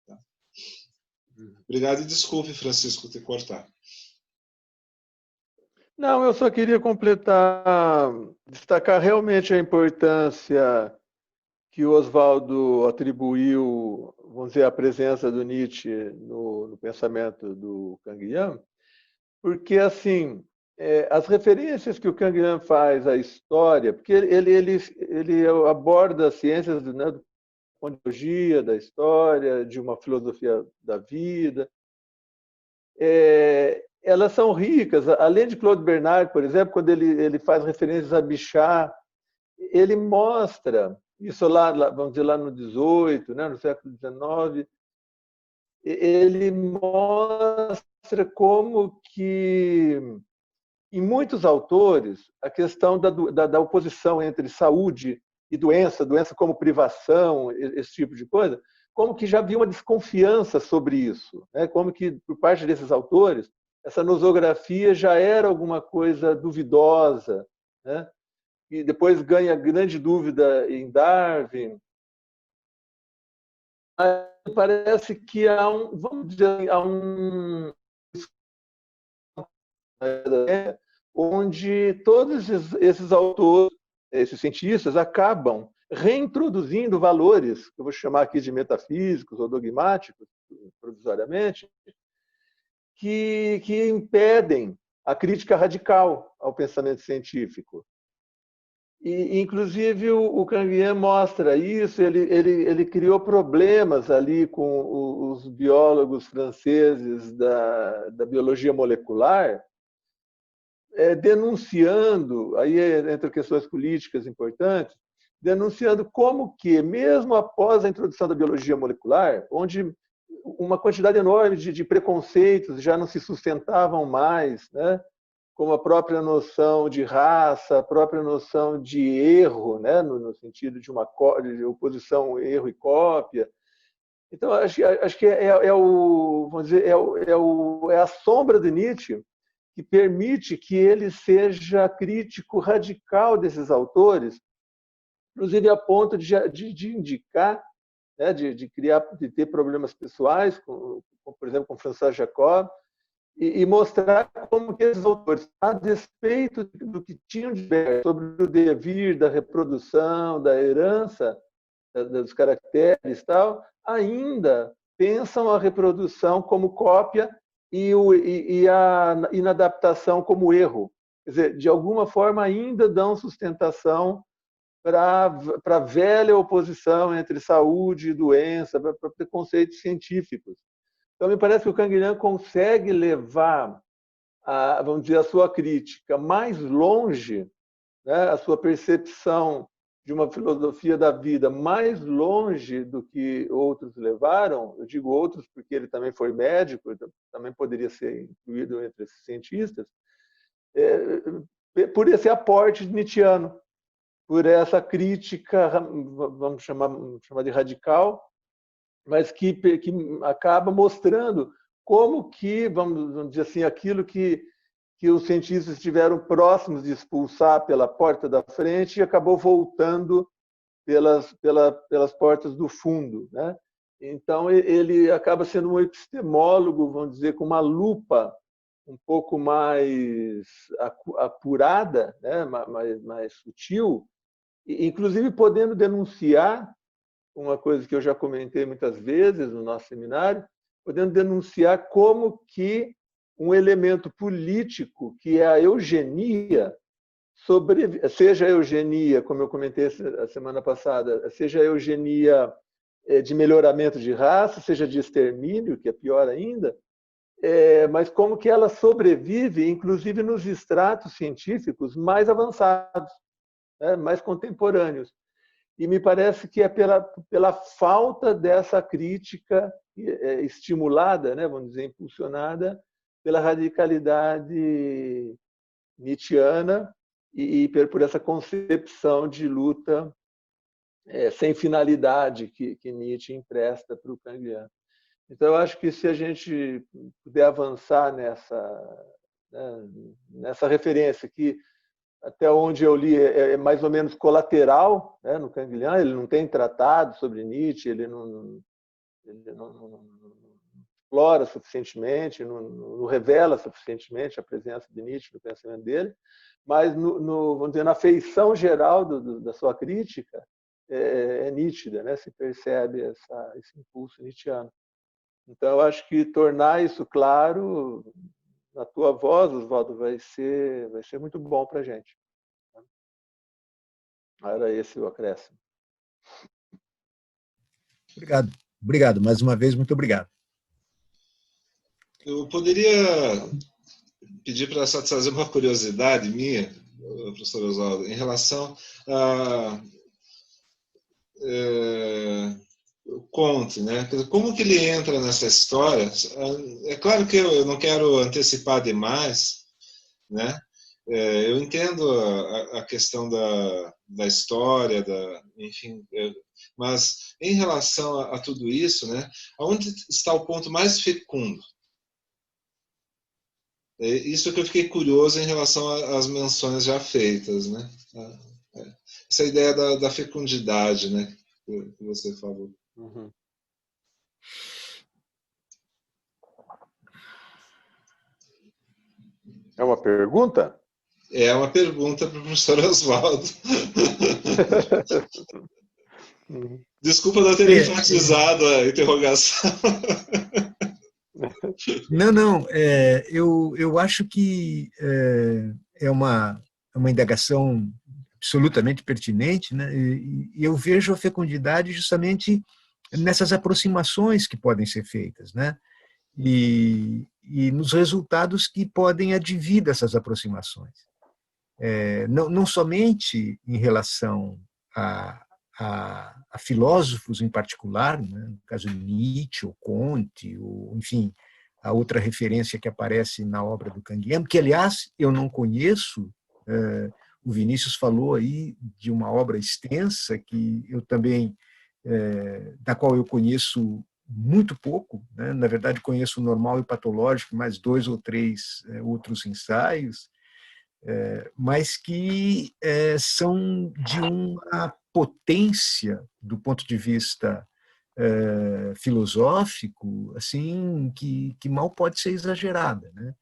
Tá? Obrigado e desculpe, Francisco, te cortar. Não, eu só queria completar, destacar realmente a importância que o Oswaldo atribuiu, vamos dizer, à presença do Nietzsche no pensamento do Canguilhem, porque, assim, as referências que o Canguilhem faz à história, porque ele aborda as ciências, né, da ontologia, da história, de uma filosofia da vida, elas são ricas. Além de Claude Bernard, por exemplo, quando ele faz referências a Bichat, ele mostra, isso lá, vamos dizer, lá no 18, né, no século XIX, ele mostra como que, em muitos autores, a questão da oposição entre saúde e doença como privação, esse tipo de coisa, como que já havia uma desconfiança sobre isso, né? Como que, por parte desses autores, essa nosografia já era alguma coisa duvidosa, né? e depois ganha grande dúvida em Darwin. Parece que há vamos dizer, há onde todos esses autores, esses cientistas, acabam reintroduzindo valores, que eu vou chamar aqui de metafísicos ou dogmáticos, provisoriamente, que impedem a crítica radical ao pensamento científico. E, inclusive, o Canguilhem mostra isso, ele criou problemas ali com os biólogos franceses da biologia molecular, denunciando, aí entre questões políticas importantes, denunciando como que, mesmo após a introdução da biologia molecular, onde uma quantidade enorme de preconceitos já não se sustentavam mais, né? Como a própria noção de raça, a própria noção de erro, né? No sentido de oposição erro e cópia. Então, acho que vamos dizer, é a sombra de Nietzsche que permite que ele seja crítico radical desses autores, inclusive a ponto de indicar, né, de ter problemas pessoais, por exemplo, com François Jacob, e mostrar como que esses autores, a despeito do que tinham de ver sobre o devir da reprodução, da herança, dos caracteres e tal, ainda pensam a reprodução como cópia e a inadaptação como erro. Quer dizer, de alguma forma ainda dão sustentação para a velha oposição entre saúde e doença, para preconceitos científicos. Então, me parece que o Canguilhem consegue levar, vamos dizer, a sua crítica mais longe, né, a sua percepção de uma filosofia da vida mais longe do que outros levaram. Eu digo outros porque ele também foi médico, também poderia ser incluído entre esses cientistas, por esse aporte nietzschiano, por essa crítica, vamos chamar de radical, mas que acaba mostrando como que, vamos dizer assim, aquilo que os cientistas estiveram próximos de expulsar pela porta da frente e acabou voltando pelas portas do fundo, né? Então, ele acaba sendo um epistemólogo, vamos dizer, com uma lupa um pouco mais apurada, né? mais sutil, inclusive podendo denunciar uma coisa que eu já comentei muitas vezes no nosso seminário, podendo denunciar como que um elemento político, que é a eugenia, seja a eugenia, como eu comentei a semana passada, seja a eugenia de melhoramento de raça, seja de extermínio, que é pior ainda, mas como que ela sobrevive, inclusive nos estratos científicos mais avançados, né, mais contemporâneos. E me parece que é pela falta dessa crítica estimulada, né, vamos dizer, impulsionada pela radicalidade nietzschiana e por essa concepção de luta sem finalidade que Nietzsche empresta para o Canguilhem. Então, eu acho que se a gente puder avançar nessa referência, que até onde eu li é mais ou menos colateral, né, no Canguilhem, ele não tem tratado sobre Nietzsche, ele não explora suficientemente, não revela suficientemente a presença de Nietzsche no pensamento dele, mas vamos dizer, na feição geral da sua crítica é nítida, né? Se percebe esse impulso nietzschiano. Então, eu acho que tornar isso claro na tua voz, Oswaldo, vai ser muito bom para a gente. Era esse o acréscimo. Obrigado. Mais uma vez, muito obrigado. Eu poderia pedir para satisfazer uma curiosidade minha, professor Oswaldo, em relação a Comte, né? Como que ele entra nessa história? É claro que eu não quero antecipar demais, né? Eu entendo a questão da história, enfim, mas em relação a tudo isso, né? Onde está o ponto mais fecundo? Isso que eu fiquei curioso em relação às menções já feitas, né? essa ideia da fecundidade, né, que você falou. Uhum. É uma pergunta? É uma pergunta para o professor Oswaldo. Desculpa não ter enfatizado a interrogação. Não, eu acho que é uma indagação absolutamente pertinente, né? E eu vejo a fecundidade justamente nessas aproximações que podem ser feitas, né? E nos resultados que podem advir dessas aproximações. Não somente em relação a filósofos em particular, né? No caso de Nietzsche, ou Comte, ou, enfim, a outra referência que aparece na obra do Canguilhem, que, aliás, eu não conheço. O Vinícius falou aí de uma obra extensa que eu também, da qual eu conheço muito pouco, né? Na verdade, conheço o Normal e o Patológico, mais 2 ou 3 outros ensaios, mas que são de uma potência do ponto de vista filosófico, assim, que mal pode ser exagerada, né?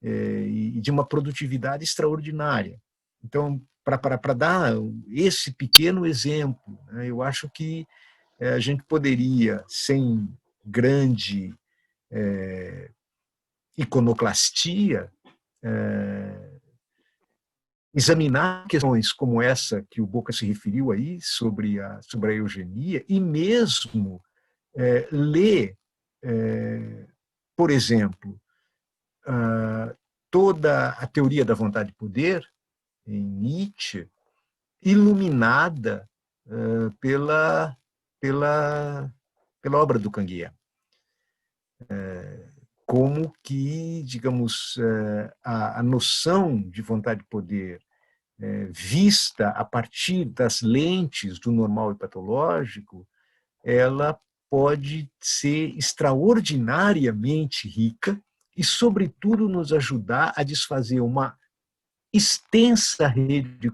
E de uma produtividade extraordinária. Então, para dar esse pequeno exemplo, né, eu acho que a gente poderia, sem grande iconoclastia, examinar questões como essa que o Boca se referiu aí, sobre a eugenia, e mesmo ler, por exemplo, toda a teoria da vontade de poder, em Nietzsche, iluminada pela obra do Canguilhem. Como que, digamos, a noção de vontade de poder vista a partir das lentes do normal e patológico, ela pode ser extraordinariamente rica e, sobretudo, nos ajudar a desfazer uma extensa rede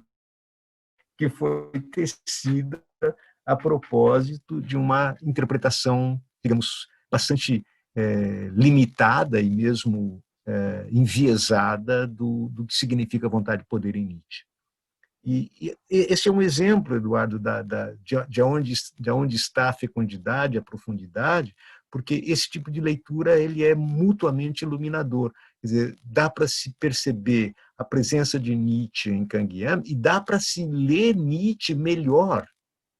que foi tecida a propósito de uma interpretação, digamos, bastante limitada e mesmo enviesada do que significa vontade de poder em Nietzsche. E esse é um exemplo, Eduardo, de onde está a fecundidade, a profundidade, porque esse tipo de leitura ele é mutuamente iluminador. Quer dizer, dá para se perceber a presença de Nietzsche em Canguilhem e dá para se ler Nietzsche melhor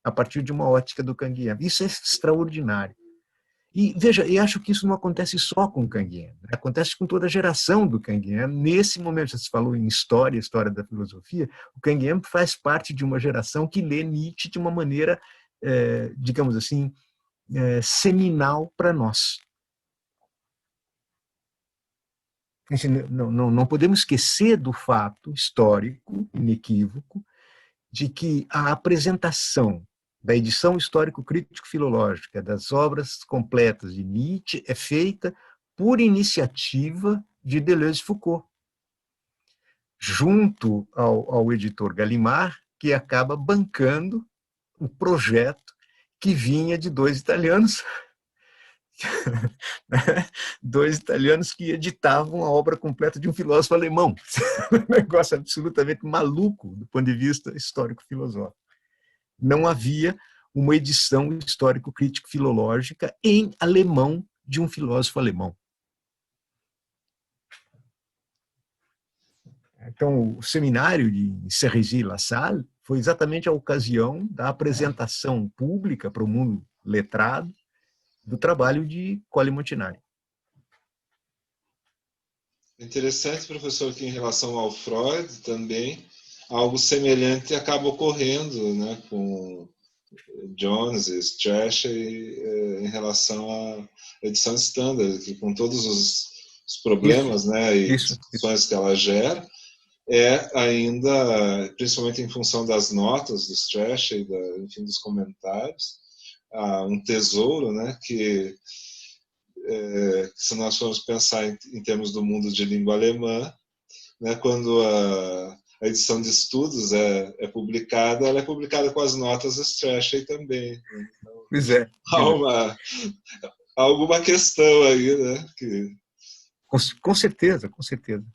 a partir de uma ótica do Canguilhem. Isso é extraordinário. E veja, eu acho que isso não acontece só com o Canguilhem, acontece com toda a geração do Canguilhem. Nesse momento, você falou em história da filosofia, o Canguilhem faz parte de uma geração que lê Nietzsche de uma maneira, digamos assim, seminal para nós. Não podemos esquecer do fato histórico, inequívoco, de que a apresentação da edição histórico-crítico-filológica das obras completas de Nietzsche é feita por iniciativa de Deleuze e Foucault, junto ao editor Gallimard, que acaba bancando o projeto que vinha de 2 italianos, que editavam a obra completa de um filósofo alemão. Um negócio absolutamente maluco do ponto de vista histórico-filosófico. Não havia uma edição histórico-crítico-filológica em alemão de um filósofo alemão. Então, o seminário de Cerisy-La Salle foi exatamente a ocasião da apresentação pública para o mundo letrado do trabalho de Colle Montinari. Interessante, professor, que em relação ao Freud também, algo semelhante acaba ocorrendo, né, com Jones e Strachey em relação à edição standard, que com todos os problemas, isso, né, e discussões que ela gera, ainda, principalmente em função das notas do Strachey, enfim, dos comentários, um tesouro, né, que se nós formos pensar em termos do mundo de língua alemã, né, quando a edição de estudos é publicada, ela é publicada com as notas Strachey também. Então, Pois é. há alguma questão aí, né? Que... Com certeza, com certeza.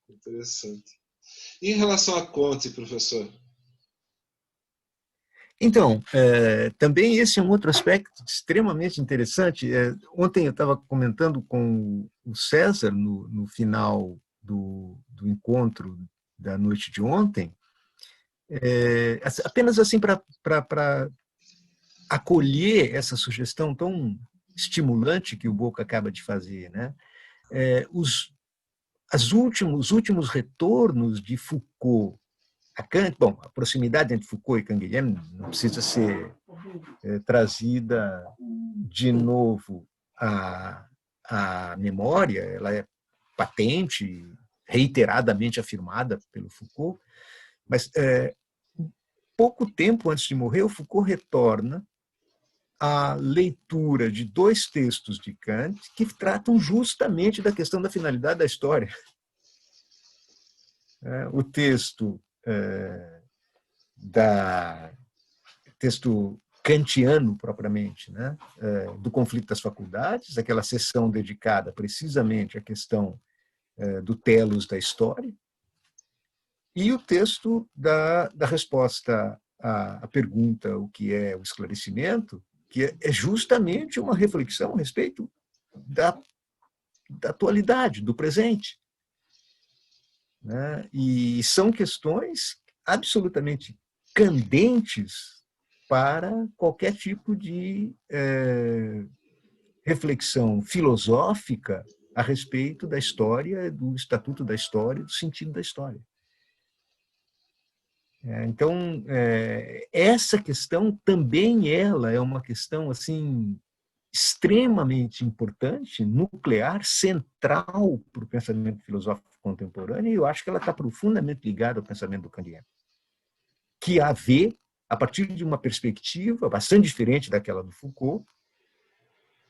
Interessante. E em relação a Conte, professor? Então, também esse é um outro aspecto extremamente interessante. Ontem eu estava comentando com o César, no final do encontro da noite de ontem, apenas assim para acolher essa sugestão tão estimulante que o Boca acaba de fazer, né? Os últimos retornos de Foucault a Kant, bom, a proximidade entre Foucault e Canguilhem não precisa ser trazida de novo à memória, ela é patente, reiteradamente afirmada pelo Foucault, mas pouco tempo antes de morrer, o Foucault retorna à leitura de 2 textos de Kant que tratam justamente da questão da finalidade da história. O texto texto kantiano propriamente, né? Do conflito das faculdades, aquela seção dedicada precisamente à questão do telos da história, e o texto da resposta à pergunta o que é o esclarecimento, que é justamente uma reflexão a respeito da atualidade, do presente, né? E são questões absolutamente candentes para qualquer tipo de reflexão filosófica a respeito da história, do estatuto da história, do sentido da história. Então, essa questão também ela é uma questão assim extremamente importante, nuclear, central para o pensamento filosófico contemporâneo, e eu acho que ela está profundamente ligada ao pensamento do Canguilhem, que a vê a partir de uma perspectiva bastante diferente daquela do Foucault,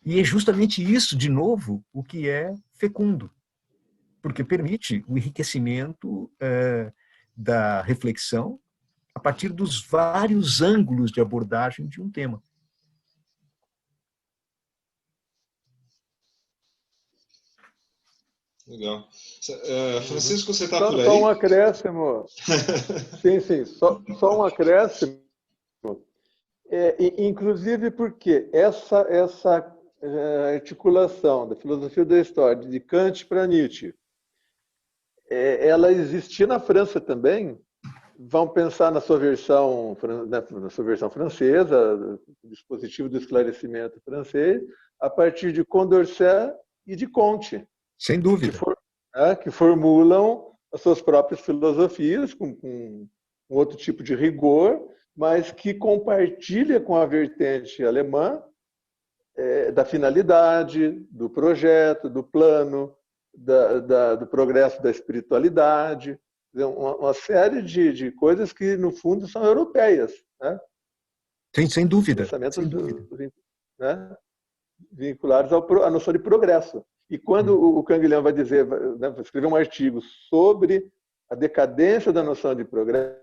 e é justamente isso, de novo, o que é fecundo, porque permite o enriquecimento da reflexão a partir dos vários ângulos de abordagem de um tema. Legal. Francisco, você está por aí? Só um acréscimo. Sim, só um acréscimo. Inclusive porque essa articulação da filosofia da história de Kant para Nietzsche, ela existia na França também. Vamos pensar na sua versão francesa, o dispositivo do esclarecimento francês, a partir de Condorcet e de Comte. Sem dúvida. Que formulam as suas próprias filosofias com outro tipo de rigor, mas que compartilha com a vertente alemã da finalidade, do projeto, do plano, do progresso da espiritualidade, uma série de coisas que, no fundo, são europeias. Né? Sem dúvida. Pensamentos Sem dúvida. Né? Vinculados à noção de progresso. E quando o Canguilhem vai dizer, né, vai escrever um artigo sobre a decadência da noção de progresso,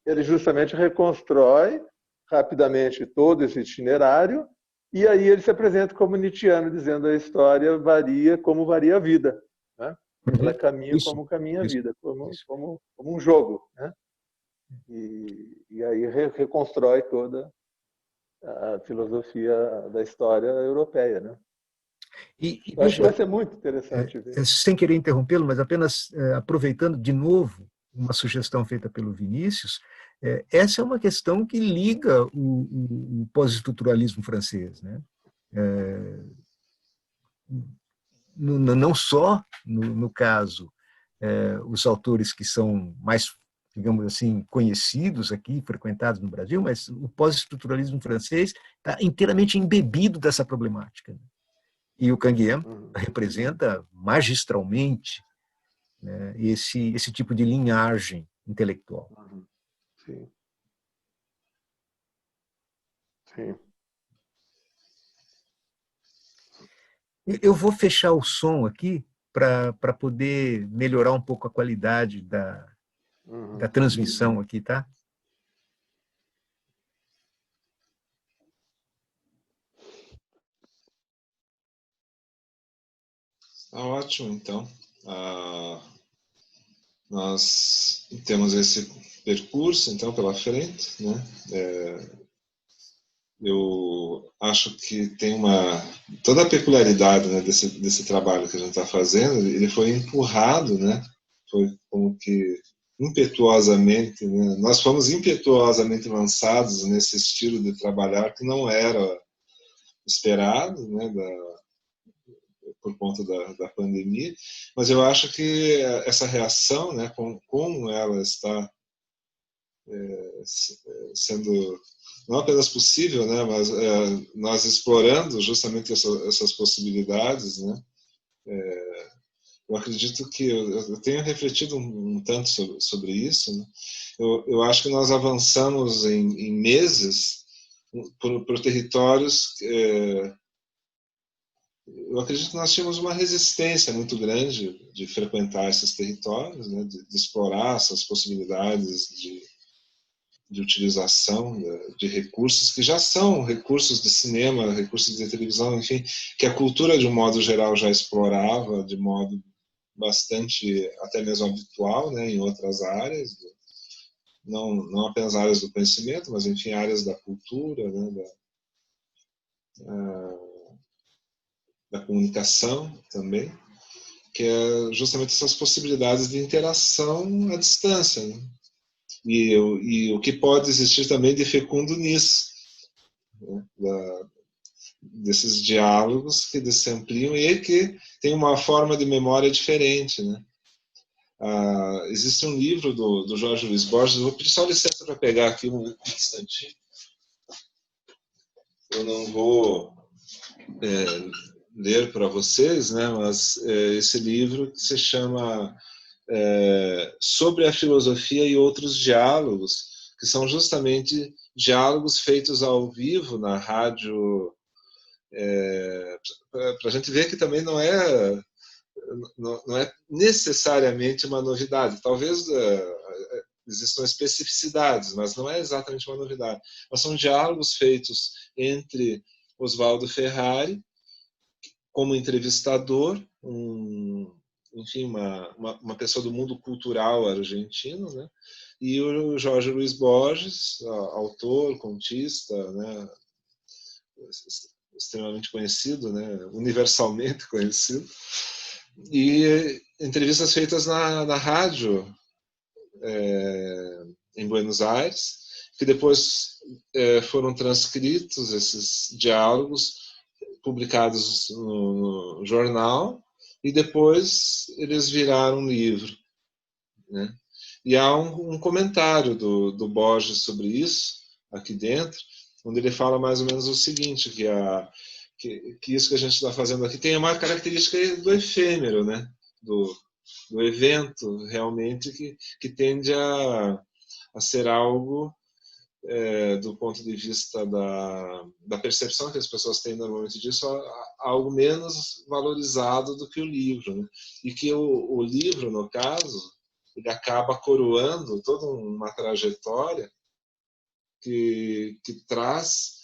ele justamente reconstrói rapidamente todo esse itinerário, e aí ele se apresenta como nietzschiano, dizendo que a história varia como varia a vida. Né? Ela caminha como caminha a vida, como um jogo. Né? E aí reconstrói toda a filosofia da história europeia. Né? Eu acho que vai ser muito interessante ver. Sem querer interrompê-lo, mas apenas aproveitando de novo uma sugestão feita pelo Vinícius, essa é uma questão que liga o pós-estruturalismo francês. Né? Não só, no caso, os autores que são mais, digamos assim, conhecidos aqui, frequentados no Brasil, mas o pós-estruturalismo francês está inteiramente embebido dessa problemática. E o Canguilhem representa magistralmente, né, esse tipo de linhagem intelectual. Sim. Sim. Eu vou fechar o som aqui para poder melhorar um pouco a qualidade da transmissão aqui, tá? Tá ótimo, então. Nós temos esse percurso, então, pela frente, né? Eu acho que tem toda a peculiaridade, né, desse trabalho que a gente está fazendo, ele foi empurrado, né? Foi como que impetuosamente, né? Nós fomos impetuosamente lançados nesse estilo de trabalhar que não era esperado, né, por conta da pandemia, mas eu acho que essa reação, né, como ela está sendo não apenas possível, né, mas nós explorando justamente essas possibilidades, né, eu acredito que eu tenho refletido um tanto sobre isso, né. Eu acho que nós avançamos em meses por territórios. Eu acredito que nós tínhamos uma resistência muito grande de frequentar esses territórios, né, de explorar essas possibilidades de utilização de recursos que já são recursos de cinema, recursos de televisão, enfim, que a cultura de um modo geral já explorava de modo bastante até mesmo habitual, né, em outras áreas, não apenas áreas do conhecimento, mas enfim áreas da cultura, né, da comunicação também, que é justamente essas possibilidades de interação à distância, né? E o que pode existir também de fecundo nisso, né? Desses diálogos que se ampliam e que tem uma forma de memória diferente, né? Existe um livro do Jorge Luiz Borges, eu vou pedir só licença para pegar aqui um instantinho. Eu não vou ler para vocês, né? Mas esse livro que se chama Sobre a Filosofia e Outros Diálogos, que são justamente diálogos feitos ao vivo na rádio, para a gente ver que também não é necessariamente uma novidade. Talvez existam especificidades, mas não é exatamente uma novidade. Mas são diálogos feitos entre Oswaldo Ferrari, como entrevistador, enfim, uma pessoa do mundo cultural argentino, né? E o Jorge Luiz Borges, autor, contista, né? Extremamente conhecido, né? Universalmente conhecido, e entrevistas feitas na rádio em Buenos Aires, que depois foram transcritos, esses diálogos, publicados no jornal, e depois eles viraram um livro, né? E há um comentário do Borges sobre isso, aqui dentro, onde ele fala mais ou menos o seguinte, que isso que a gente está fazendo aqui tem uma característica do efêmero, né? Do evento, realmente, que tende a ser algo, do ponto de vista da percepção que as pessoas têm normalmente disso, algo menos valorizado do que o livro, né? E que o livro, no caso, ele acaba coroando toda uma trajetória que traz,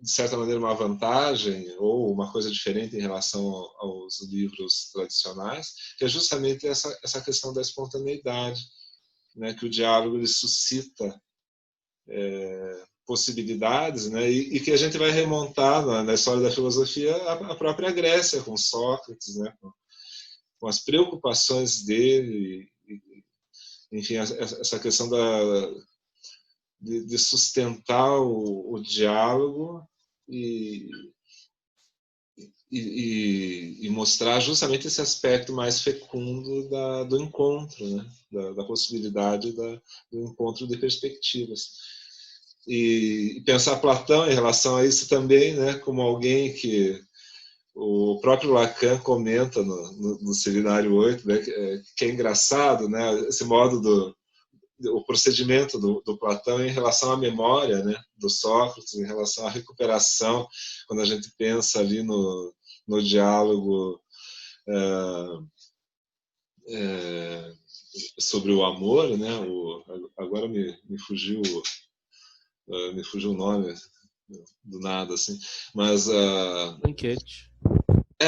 de certa maneira, uma vantagem ou uma coisa diferente em relação aos livros tradicionais, que é justamente essa questão da espontaneidade, né? Que o diálogo ele suscita possibilidades, né? E que a gente vai remontar na história da filosofia a própria Grécia, com Sócrates, né? Com as preocupações dele, enfim, essa questão de sustentar o diálogo e mostrar justamente esse aspecto mais fecundo do encontro, né? Da possibilidade do encontro de perspectivas. E pensar Platão em relação a isso também, né? Como alguém que o próprio Lacan comenta no Seminário 8, né? Que é engraçado, né? Esse modo o procedimento do Platão em relação à memória, né, do Sócrates, em relação à recuperação, quando a gente pensa ali no diálogo sobre o amor, né? Agora me fugiu o nome do nada, assim, mas Banquete.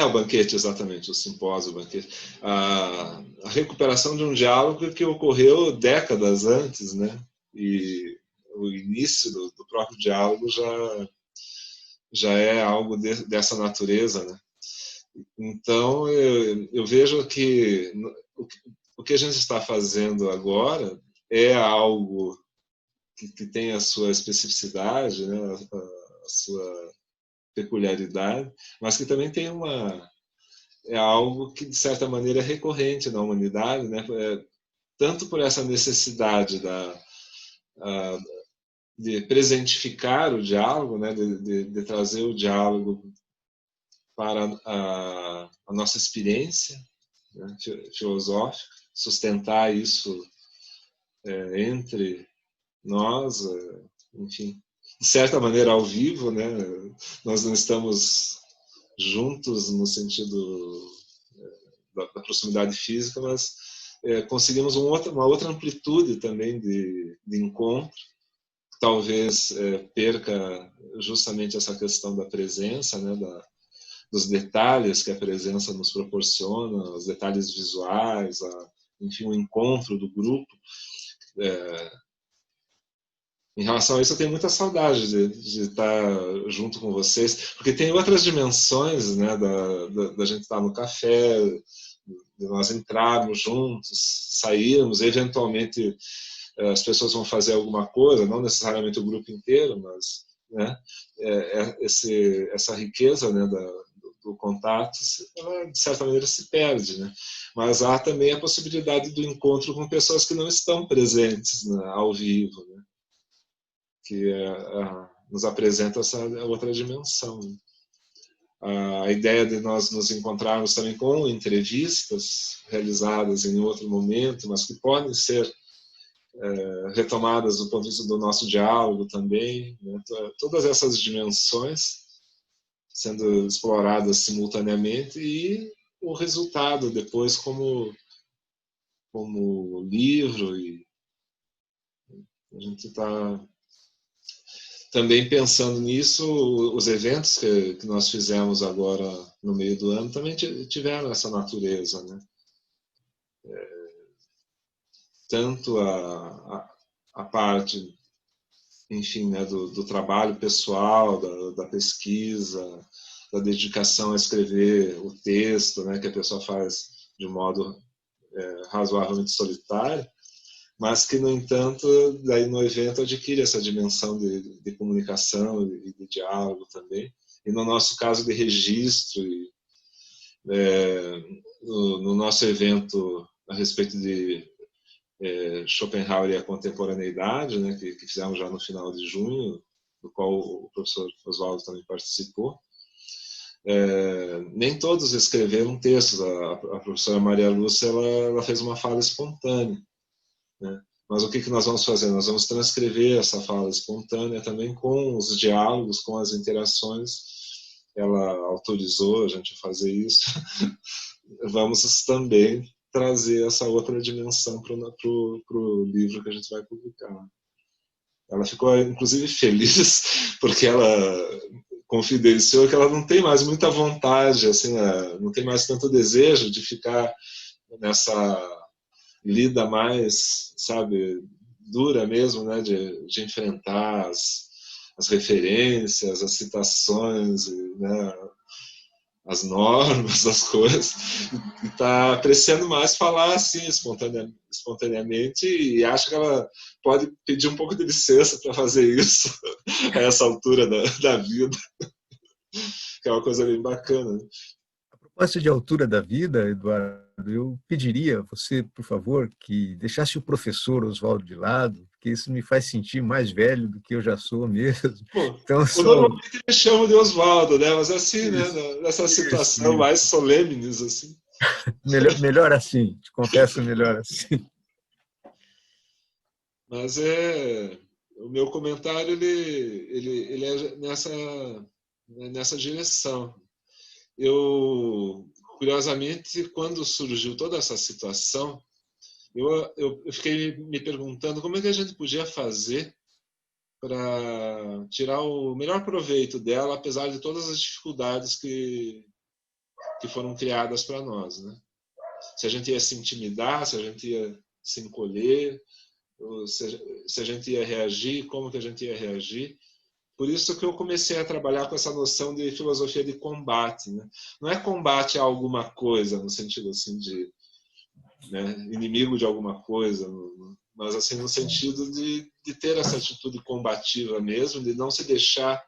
o banquete, exatamente, o simpósio, o banquete, a recuperação de um diálogo que ocorreu décadas antes, né? E o início do próprio diálogo já é algo dessa natureza, né? Então eu vejo que o que a gente está fazendo agora é algo que tem a sua especificidade, né? A sua peculiaridade, mas que também tem é algo que de certa maneira é recorrente na humanidade, né? Tanto por essa necessidade de presentificar o diálogo, né? De trazer o diálogo para a nossa experiência, né? Filosófica, sustentar isso entre nós, enfim, de certa maneira ao vivo, né? Nós não estamos juntos no sentido da proximidade física, mas conseguimos uma outra amplitude também de encontro, que talvez perca justamente essa questão da presença, né? Dos detalhes que a presença nos proporciona, os detalhes visuais, enfim, o encontro do grupo. Em relação a isso, eu tenho muita saudade de estar junto com vocês, porque tem outras dimensões, né, da gente estar no café, de nós entrarmos juntos, sairmos, eventualmente as pessoas vão fazer alguma coisa, não necessariamente o grupo inteiro, mas, né, essa riqueza, né, do contato, ela, de certa maneira, se perde, né? Mas há também a possibilidade do encontro com pessoas que não estão presentes, né, ao vivo, né? Que nos apresenta essa outra dimensão, né? A ideia de nós nos encontrarmos também com entrevistas realizadas em outro momento, mas que podem ser retomadas do ponto de vista do nosso diálogo também, né? Todas essas dimensões sendo exploradas simultaneamente e o resultado depois como livro, e a gente está também pensando nisso. Os eventos que nós fizemos agora no meio do ano também tiveram essa natureza, né? Tanto a parte, enfim, né, do trabalho pessoal, da pesquisa, da dedicação a escrever o texto, né, que a pessoa faz de um modo razoavelmente solitário, mas que, no entanto, daí no evento adquire essa dimensão de comunicação e de diálogo também. E no nosso caso de registro, no nosso evento a respeito de Schopenhauer e a contemporaneidade, né, que fizemos já no final de junho, do qual o professor Oswaldo também participou. Nem todos escreveram textos. A professora Maria Lúcia ela fez uma fala espontânea, né? Mas o que nós vamos fazer? Nós vamos transcrever essa fala espontânea também com os diálogos, com as interações. Ela autorizou a gente a fazer isso. Vamos também trazer essa outra dimensão para o livro que a gente vai publicar. Ela ficou, inclusive, feliz, porque ela confidenciou que ela não tem mais muita vontade, assim, não tem mais tanto desejo de ficar nessa lida mais, sabe, dura mesmo, né, de enfrentar as referências, as citações, né, as normas, as coisas, e está apreciando mais falar assim espontaneamente, e acha que ela pode pedir um pouco de licença para fazer isso a essa altura da vida, que é uma coisa bem bacana, né? A propósito de altura da vida, Eduardo, eu pediria a você, por favor, que deixasse o professor Oswaldo de lado, porque isso me faz sentir mais velho do que eu já sou mesmo. Bom, então, normalmente me chamam de Oswaldo, né? Mas assim, né? Nessa situação mais solenes, assim. Melhor assim, te confesso, melhor assim. Mas o meu comentário ele é nessa direção. Eu curiosamente, quando surgiu toda essa situação, eu fiquei me perguntando como é que a gente podia fazer para tirar o melhor proveito dela, apesar de todas as dificuldades que foram criadas para nós, né? Se a gente ia se intimidar, se a gente ia se encolher, se a gente ia reagir, como que a gente ia reagir. Por isso que eu comecei a trabalhar com essa noção de filosofia de combate, né? Não é combate a alguma coisa, no sentido assim de, né, inimigo de alguma coisa, mas assim no sentido de ter essa atitude combativa mesmo, de não se deixar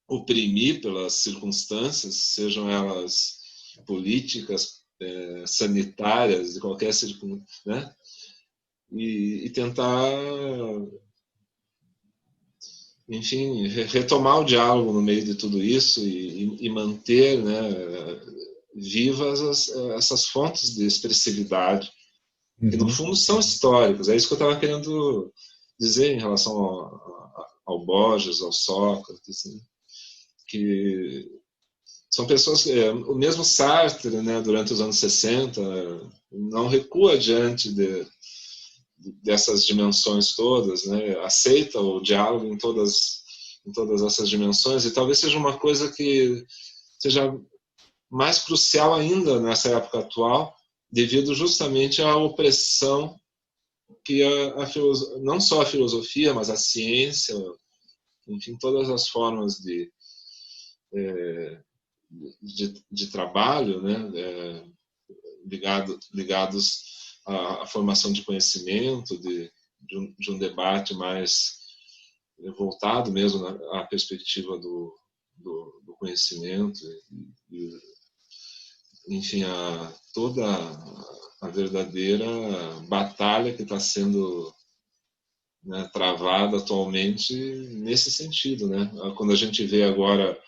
oprimir pelas circunstâncias, sejam elas políticas, sanitárias, de qualquer circunstância, né? E tentar, enfim, retomar o diálogo no meio de tudo isso e manter, né, vivas essas fontes de expressividade, que no fundo são históricos. É isso que eu estava querendo dizer em relação ao Borges, ao Sócrates, né? Que são pessoas, o mesmo Sartre, né, durante os anos 60, não recua diante dessas dimensões todas, né, aceita o diálogo em todas essas dimensões, e talvez seja uma coisa que seja mais crucial ainda nessa época atual, devido justamente à opressão que não só a filosofia, mas a ciência, enfim, todas as formas de trabalho, né, ligados à formação de conhecimento, de um debate mais voltado mesmo à perspectiva do conhecimento, enfim, toda a verdadeira batalha que está sendo, né, travada atualmente nesse sentido, né? Quando a gente vê agora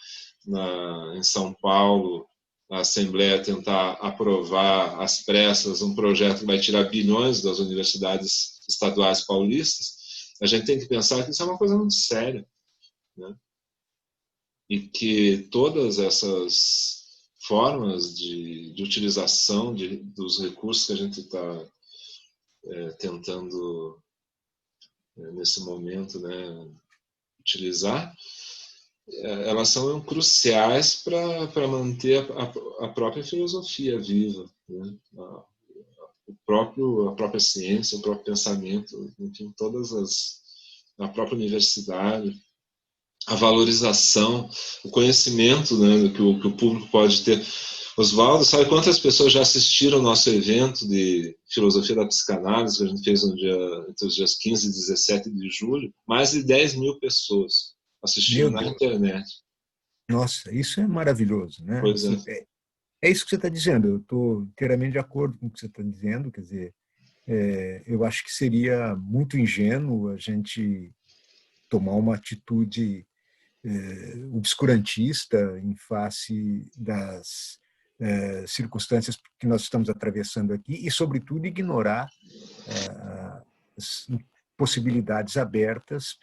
em São Paulo a Assembleia tentar aprovar às pressas um projeto que vai tirar bilhões das universidades estaduais paulistas, a gente tem que pensar que isso é uma coisa muito séria, né? E que todas essas formas de utilização dos recursos que a gente está tentando, nesse momento, né, utilizar, elas são cruciais para manter a própria filosofia viva, né? A própria ciência, o próprio pensamento, enfim, a própria universidade, a valorização, o conhecimento, né, que o público pode ter. Oswaldo, sabe quantas pessoas já assistiram ao nosso evento de filosofia da psicanálise que a gente fez entre os dias 15 e 17 de julho? Mais de 10 mil pessoas assistindo na internet. Nossa, isso é maravilhoso, né? Pois assim, é isso que você está dizendo. Eu estou inteiramente de acordo com o que você está dizendo. Quer dizer, eu acho que seria muito ingênuo a gente tomar uma atitude obscurantista em face das circunstâncias que nós estamos atravessando aqui e, sobretudo, ignorar as possibilidades abertas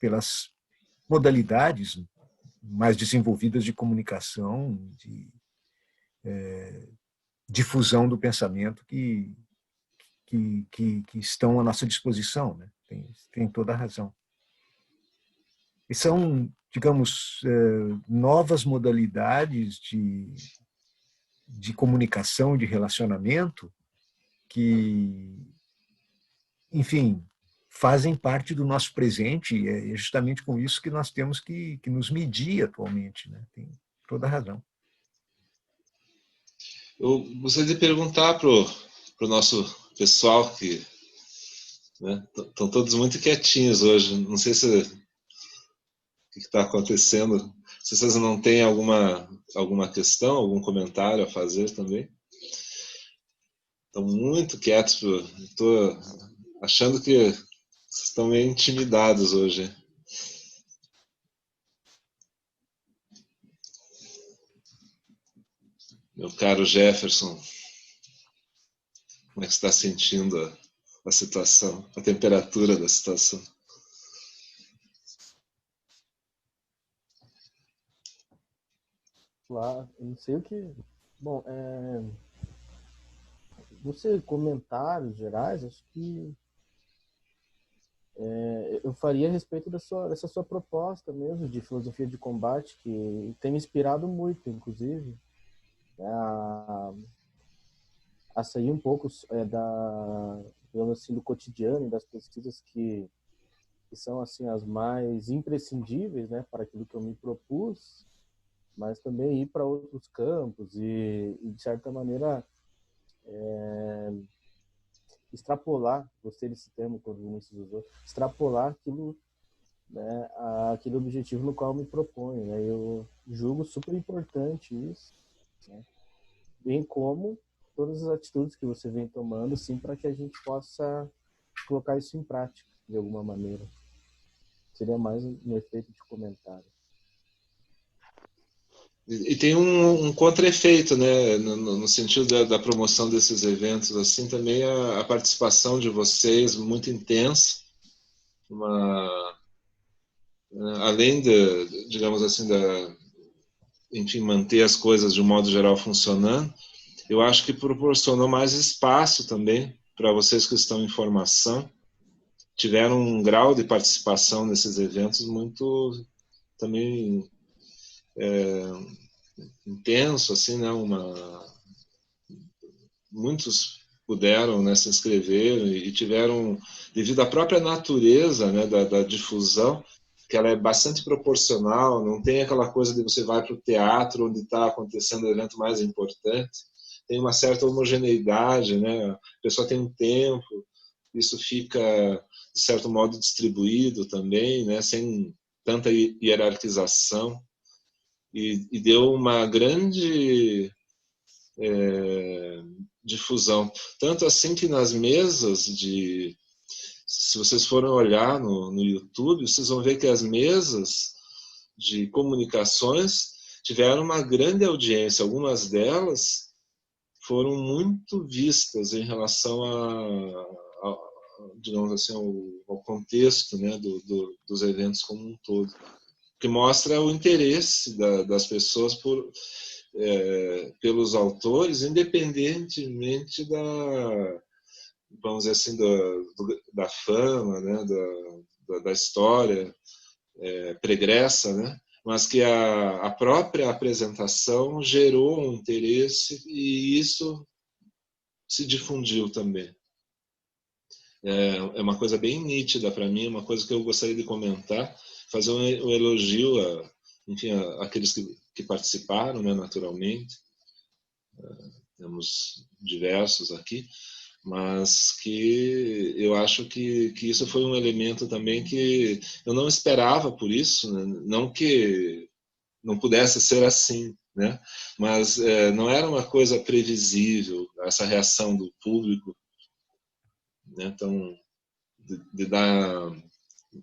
pelas modalidades mais desenvolvidas de comunicação, de difusão do pensamento que estão à nossa disposição, né? Tem toda a razão. E são, digamos, novas modalidades de comunicação, de relacionamento que, enfim, fazem parte do nosso presente, e é justamente com isso que nós temos que nos medir atualmente, né? Tem toda a razão. Eu gostaria de perguntar para o nosso pessoal que, né, estão todos muito quietinhos hoje. Não sei o que está acontecendo. Se vocês não têm alguma questão, algum comentário a fazer também. Estão muito quietos. Estou achando que vocês estão meio intimidados hoje. Meu caro Jefferson, como é que você está sentindo a situação, a temperatura da situação? Claro, eu não sei o que... Bom, você, comentários gerais, acho que eu faria a respeito dessa sua proposta mesmo de filosofia de combate, que tem me inspirado muito, inclusive, né, a sair um pouco digamos assim, do cotidiano e das pesquisas que são assim as mais imprescindíveis, né, para aquilo que eu me propus, mas também ir para outros campos e de certa maneira extrapolar, gostei desse termo quando o Vinícius usou, extrapolar aquilo, né, aquele objetivo no qual eu me proponho, né? Eu julgo super importante isso, né? Bem como todas as atitudes que você vem tomando, sim, para que a gente possa colocar isso em prática de alguma maneira. Seria mais um efeito de comentário. E tem um contra-efeito, né, no sentido da promoção desses eventos, assim, também a participação de vocês muito intensa, além digamos assim, enfim, manter as coisas de um modo geral funcionando, eu acho que proporcionou mais espaço também para vocês que estão em formação, tiveram um grau de participação nesses eventos muito também intenso, assim, né? Muitos puderam, né, se inscrever e tiveram, devido à própria natureza, né, da difusão, que ela é bastante proporcional, não tem aquela coisa de você vai para o teatro onde está acontecendo o evento mais importante, tem uma certa homogeneidade, né? A pessoa tem um tempo, isso fica, de certo modo, distribuído também, né, sem tanta hierarquização, e deu uma grande difusão. Tanto assim que nas mesas se vocês forem olhar no YouTube, vocês vão ver que as mesas de comunicações tiveram uma grande audiência. Algumas delas foram muito vistas em relação digamos assim, ao contexto, né, dos eventos como um todo, que mostra o interesse das pessoas pelos autores, independentemente vamos dizer assim, da fama, né, da história pregressa, né, mas que a própria apresentação gerou um interesse e isso se difundiu também. É uma coisa bem nítida para mim, uma coisa que eu gostaria de comentar, fazer um elogio enfim, àqueles que participaram, né, naturalmente. Temos diversos aqui, mas que eu acho que isso foi um elemento também que eu não esperava por isso, né? Não que não pudesse ser assim, né? Mas não era uma coisa previsível, essa reação do público, né? Então, de dar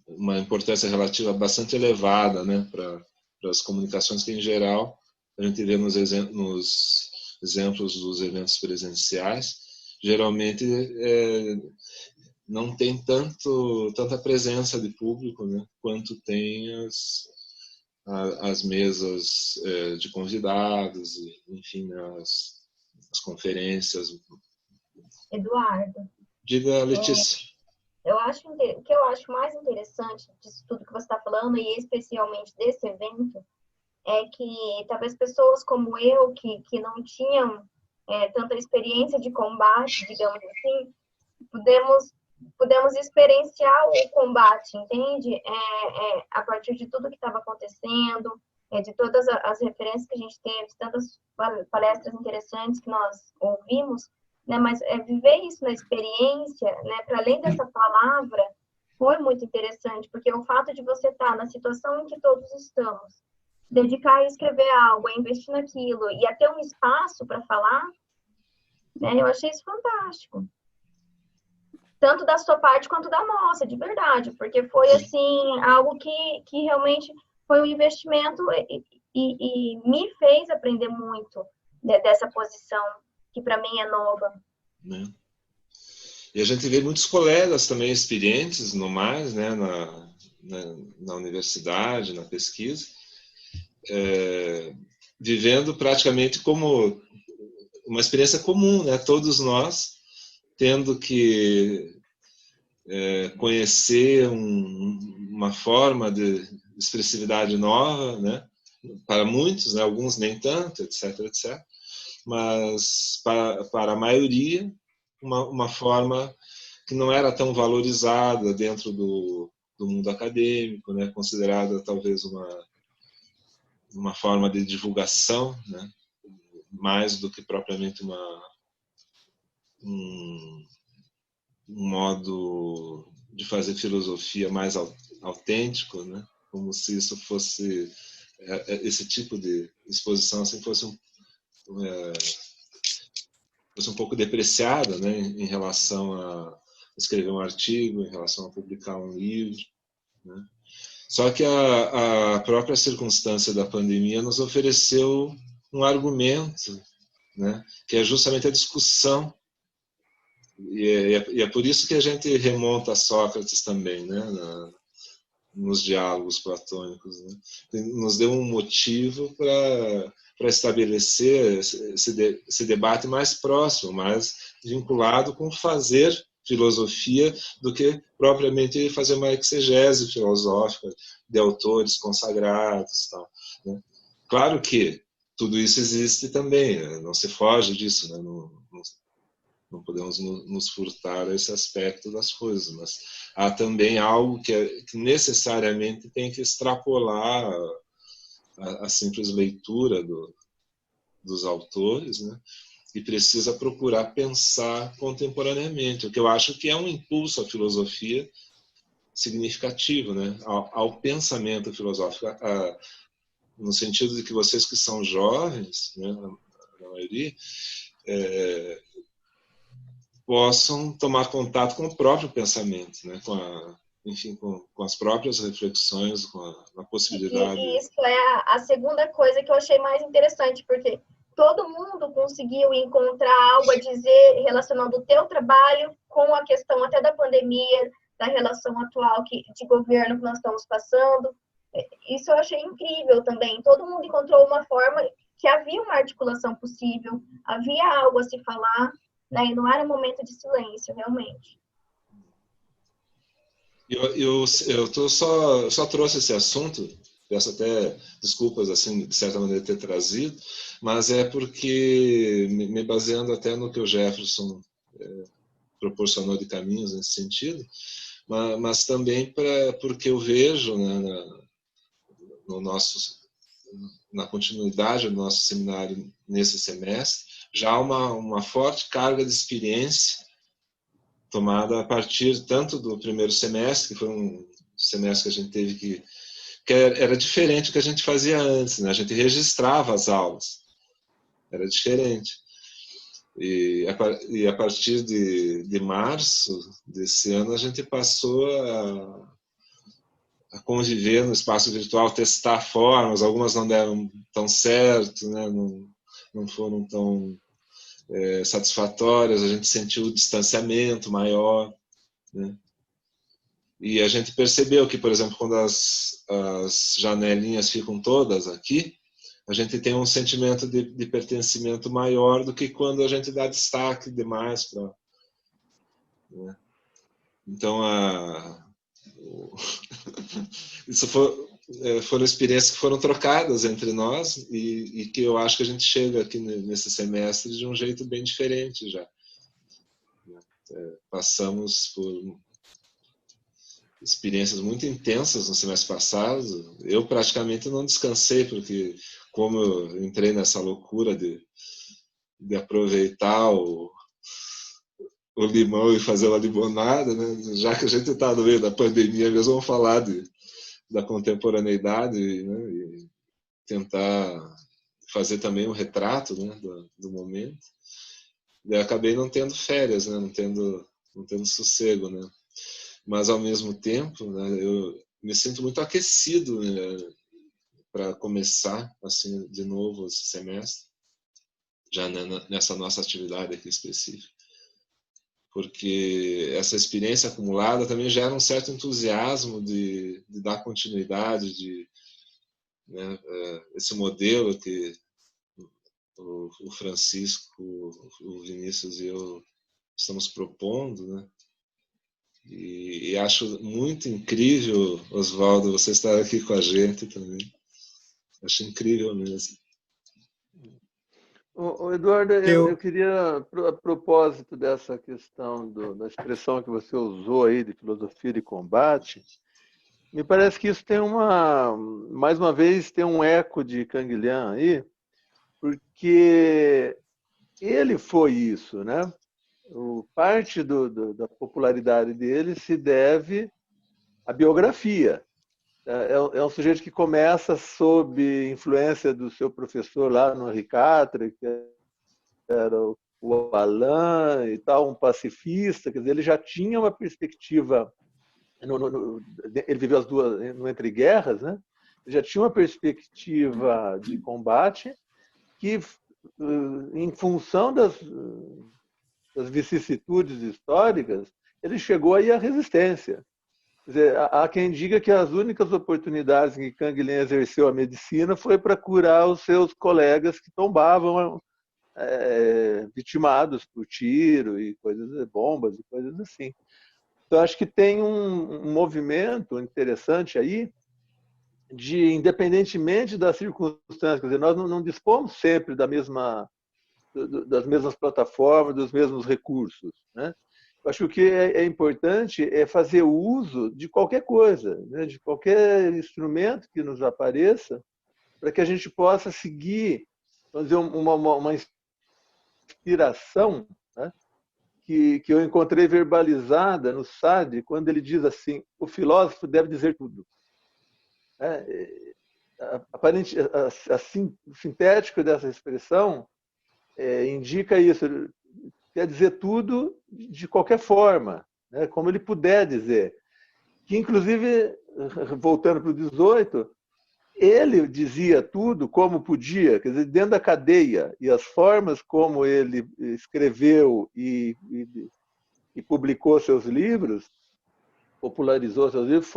uma importância relativa bastante elevada, né, para as comunicações que, em geral, a gente vê nos exemplos dos eventos presenciais, geralmente não tem tanta presença de público, né, quanto tem as mesas de convidados, enfim, as conferências. Eduardo. Diga, Letícia. O que eu acho mais interessante disso tudo que você está falando, e especialmente desse evento, é que talvez pessoas como eu, que não tinham tanta experiência de combate, digamos assim, pudemos experienciar o combate, entende? A partir de tudo que estava acontecendo, de todas as referências que a gente teve, de tantas palestras interessantes que nós ouvimos, né? Mas viver isso na experiência, né? Para além dessa palavra, foi muito interessante, porque o fato de você estar na situação em que todos estamos, dedicar a escrever algo, a investir naquilo e a ter um espaço para falar, né? Eu achei isso fantástico. Tanto da sua parte quanto da nossa, de verdade, porque foi assim algo que realmente foi um investimento e me fez aprender muito dessa posição que para mim é nova. Né? E a gente vê muitos colegas também experientes no mais, né, na universidade, na pesquisa, vivendo praticamente como uma experiência comum, né? Todos nós tendo que conhecer uma forma de expressividade nova, né? Para muitos, né? Alguns nem tanto, etc, etc. Mas para a maioria, uma forma que não era tão valorizada dentro do mundo acadêmico, né? Considerada talvez uma forma de divulgação, né? Mais do que propriamente um modo de fazer filosofia mais autêntico, né? Como se isso fosse, esse tipo de exposição assim, fosse um pouco depreciada, né? Em relação a escrever um artigo, em relação a publicar um livro, né? Só que a própria circunstância da pandemia nos ofereceu um argumento, né? Que é justamente a discussão. E é por isso que a gente remonta a Sócrates também, né? Nos diálogos platônicos, né? Nos deu um motivo para estabelecer esse debate mais próximo, mais vinculado com fazer filosofia do que propriamente fazer uma exegese filosófica de autores consagrados, tal, né? Claro que tudo isso existe também, né? Não se foge disso, né? Não podemos nos furtar a esse aspecto das coisas, mas há também algo que necessariamente tem que extrapolar a simples leitura dos autores, né? E precisa procurar pensar contemporaneamente, o que eu acho que é um impulso à filosofia significativo, né? Ao pensamento filosófico, no sentido de que vocês que são jovens, né, na maioria, possam tomar contato com o próprio pensamento, né? Enfim, com as próprias reflexões, com a possibilidade. E isso é a segunda coisa que eu achei mais interessante, porque todo mundo conseguiu encontrar algo a dizer relacionando o teu trabalho com a questão até da pandemia, da relação atual de governo que nós estamos passando. Isso eu achei incrível também. Todo mundo encontrou uma forma que havia uma articulação possível, havia algo a se falar, né? E não era um momento de silêncio, realmente. Eu só trouxe esse assunto, peço até desculpas, assim, de certa maneira, ter trazido, mas é porque, me baseando até no que o Jefferson proporcionou de caminhos nesse sentido, mas também porque eu vejo, né, na continuidade do nosso seminário nesse semestre, já uma forte carga de experiência tomada a partir tanto do primeiro semestre, que foi um semestre que a gente teve que era diferente do que a gente fazia antes, né? A gente registrava as aulas, era diferente. E a partir de março desse ano, a gente passou a conviver no espaço virtual, testar formas, algumas não deram tão certo, né? Não foram tão satisfatórias, a gente sentiu o distanciamento maior, né? E a gente percebeu que, por exemplo, quando as janelinhas ficam todas aqui, a gente tem um sentimento de pertencimento maior do que quando a gente dá destaque demais para, né? Então, isso foram experiências que foram trocadas entre nós e que eu acho que a gente chega aqui nesse semestre de um jeito bem diferente já. Passamos por experiências muito intensas no semestre passado. Eu praticamente não descansei, porque como eu entrei nessa loucura de aproveitar o limão e fazer uma limonada, né? Já que a gente está no meio da pandemia mesmo, vamos falar da contemporaneidade, né? E tentar fazer também um retrato, né, do momento. Eu acabei não tendo férias, né? não tendo sossego, né? Mas ao mesmo tempo, né, eu me sinto muito aquecido, né, para começar assim de novo esse semestre, já nessa nossa atividade aqui específica, porque essa experiência acumulada também gera um certo entusiasmo de dar continuidade, né, esse modelo que o Francisco, o Vinícius e eu estamos propondo, né? E acho muito incrível, Oswaldo, você estar aqui com a gente também. Acho incrível mesmo. Eduardo, eu queria, a propósito dessa questão da expressão que você usou aí de filosofia de combate, me parece que isso tem mais uma vez, tem um eco de Canguilhem aí, porque ele foi isso, né? Parte da popularidade dele se deve à biografia. É um sujeito que começa sob influência do seu professor lá no Henri IV, que era o Alain e tal, um pacifista. Quer dizer, ele já tinha uma perspectiva. Ele viveu as duas no entre guerras, né? Ele já tinha uma perspectiva de combate que, em função das vicissitudes históricas, ele chegou aí à resistência. Quer dizer, há quem diga que as únicas oportunidades em que Canguilhem exerceu a medicina foi para curar os seus colegas que tombavam vitimados por tiro e bombas e coisas assim. Então, acho que tem um movimento interessante aí de, independentemente das circunstâncias, quer dizer, nós não dispomos sempre das mesmas plataformas, dos mesmos recursos, né? Eu acho que o que é importante é fazer uso de qualquer coisa, né? De qualquer instrumento que nos apareça, para que a gente possa seguir, vamos dizer, uma inspiração, né? Que eu encontrei verbalizada no Sade, quando ele diz assim: o filósofo deve dizer tudo. O sintético dessa expressão indica isso, quer dizer tudo de qualquer forma, né? Como ele puder dizer. Que, inclusive, voltando para o 18, ele dizia tudo como podia, quer dizer, dentro da cadeia, e as formas como ele escreveu e publicou seus livros, popularizou seus livros,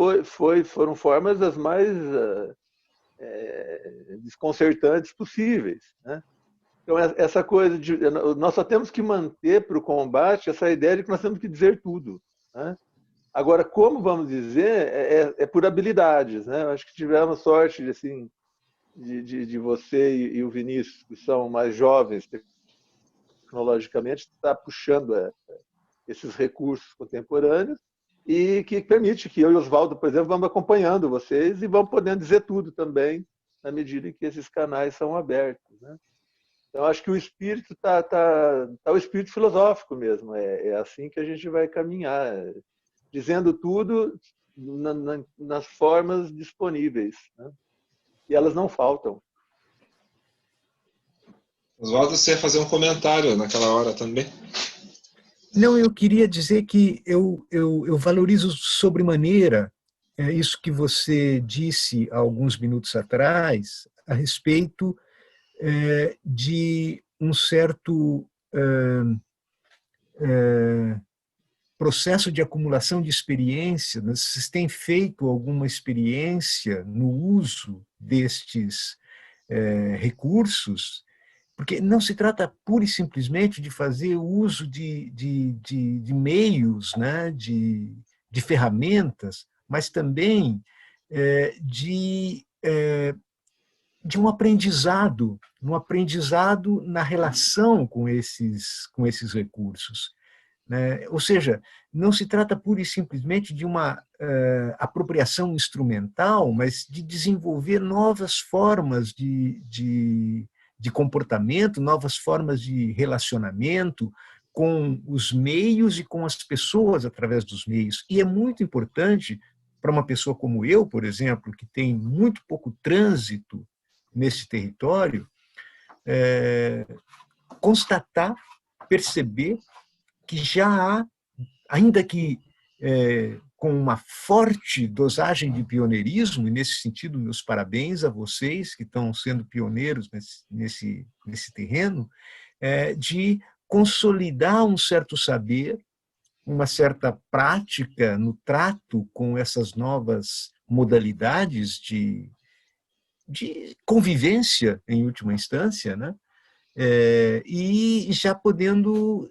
foram formas das mais desconcertantes possíveis, né? Então, essa coisa de... Nós só temos que manter para o combate essa ideia de que nós temos que dizer tudo, né? Agora, como vamos dizer, é por habilidades, né? Eu acho que tivemos sorte assim, de você e o Vinícius, que são mais jovens tecnologicamente, estar puxando esses recursos contemporâneos e que permite que eu e o Oswaldo, por exemplo, vamos acompanhando vocês e vamos podendo dizer tudo também, na medida em que esses canais são abertos, né? Então, acho que o espírito tá o espírito filosófico mesmo. É assim que a gente vai caminhar, dizendo tudo nas formas disponíveis, né? E elas não faltam. Oswaldo, você ia fazer um comentário naquela hora também? Não, eu queria dizer que eu valorizo sobremaneira isso que você disse há alguns minutos atrás a respeito de um certo processo de acumulação de experiência. Vocês têm feito alguma experiência no uso destes recursos? Porque não se trata pura e simplesmente de fazer uso de meios, né, de ferramentas, mas também de um aprendizado na relação com esses recursos, né? Ou seja, não se trata pura e simplesmente de uma apropriação instrumental, mas de desenvolver novas formas de comportamento, novas formas de relacionamento com os meios e com as pessoas através dos meios. E é muito importante para uma pessoa como eu, por exemplo, que tem muito pouco trânsito nesse território, constatar, perceber que já há, ainda que com uma forte dosagem de pioneirismo, e nesse sentido, meus parabéns a vocês que estão sendo pioneiros nesse terreno, de consolidar um certo saber, uma certa prática no trato com essas novas modalidades de convivência, em última instância, né? e já podendo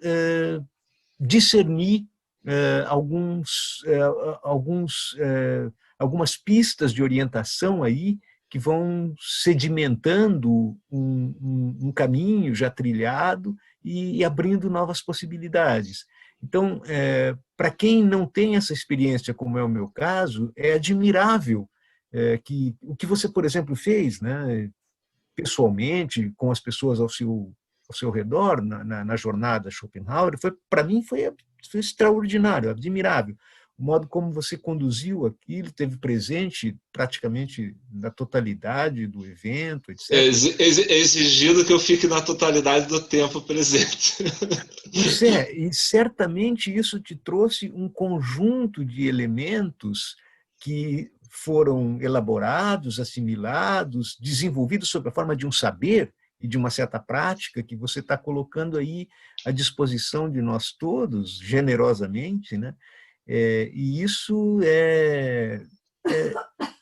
discernir algumas pistas de orientação aí que vão sedimentando um caminho já trilhado e abrindo novas possibilidades. Então, para quem não tem essa experiência, como é o meu caso, é admirável que o que você, por exemplo, fez, né, pessoalmente, com as pessoas ao seu redor, na jornada Schopenhauer, para mim foi extraordinário, admirável. O modo como você conduziu aquilo, teve presente praticamente na totalidade do evento, etc. É exigido que eu fique na totalidade do tempo presente. Pois é, e certamente isso te trouxe um conjunto de elementos que foram elaborados, assimilados, desenvolvidos sob a forma de um saber e de uma certa prática que você está colocando aí à disposição de nós todos, generosamente, né? E isso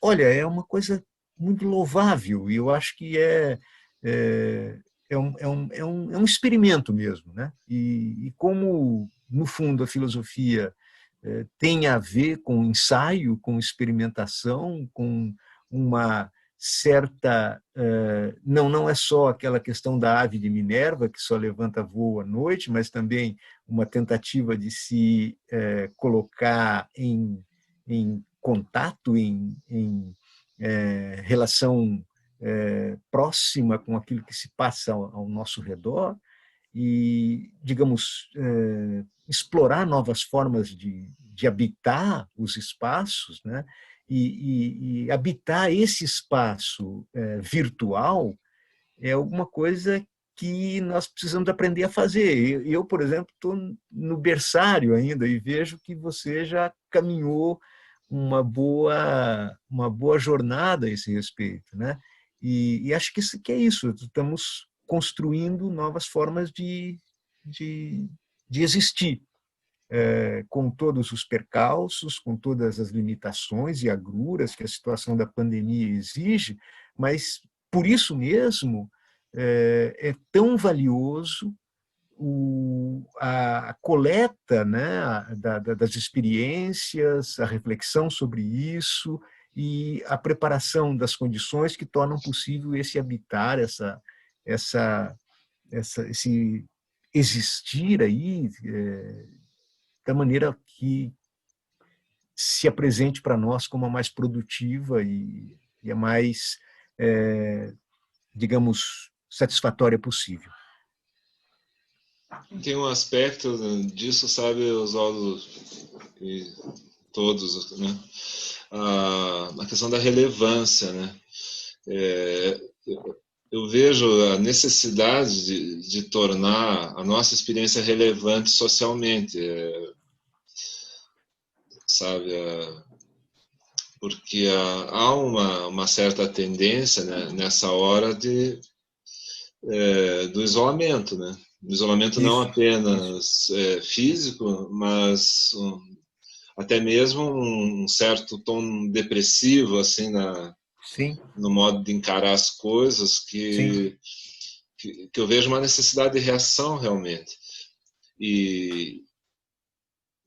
olha, é uma coisa muito louvável, e eu acho que é um experimento mesmo, né? E como, no fundo, a filosofia tem a ver com ensaio, com experimentação, com uma certa... não é só aquela questão da ave de Minerva, que só levanta voo à noite, mas também uma tentativa de se colocar em contato, em relação próxima com aquilo que se passa ao nosso redor e, digamos, explorar novas formas de habitar os espaços, né? E habitar esse espaço virtual é alguma coisa que nós precisamos aprender a fazer. Eu, por exemplo, estou no berçário ainda e vejo que você já caminhou uma boa jornada a esse respeito, né? E acho que é isso. Estamos construindo novas formas de existir, com todos os percalços, com todas as limitações e agruras que a situação da pandemia exige, mas por isso mesmo é tão valioso a coleta, né, das experiências, a reflexão sobre isso e a preparação das condições que tornam possível esse habitar, esse existir aí da maneira que se apresente para nós como a mais produtiva e a mais, digamos, satisfatória possível. Tem um aspecto disso, sabe, Oswaldo, e todos, né? A questão da relevância, né? Eu vejo a necessidade de tornar a nossa experiência relevante socialmente, sabe? Porque há uma certa tendência, né, nessa hora do isolamento, né? O isolamento não apenas físico, mas até mesmo um certo tom depressivo assim no modo de encarar as coisas, que eu vejo uma necessidade de reação realmente. E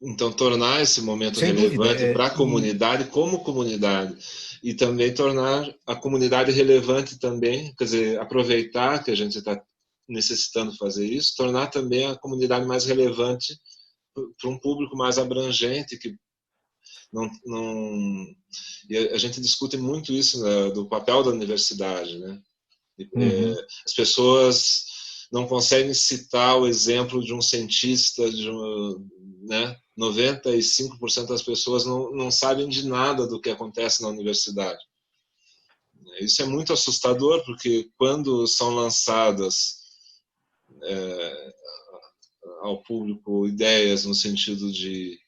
então tornar esse momento relevante para a comunidade como comunidade e também tornar a comunidade relevante também, quer dizer, aproveitar que a gente está necessitando fazer isso, tornar também a comunidade mais relevante para um público mais abrangente, que não e a gente discute muito isso, né, do papel da universidade, né? As pessoas não conseguem citar o exemplo de um cientista, né? 95% das pessoas não sabem de nada do que acontece na universidade. Isso é muito assustador, porque quando são lançadas ao público ideias no sentido de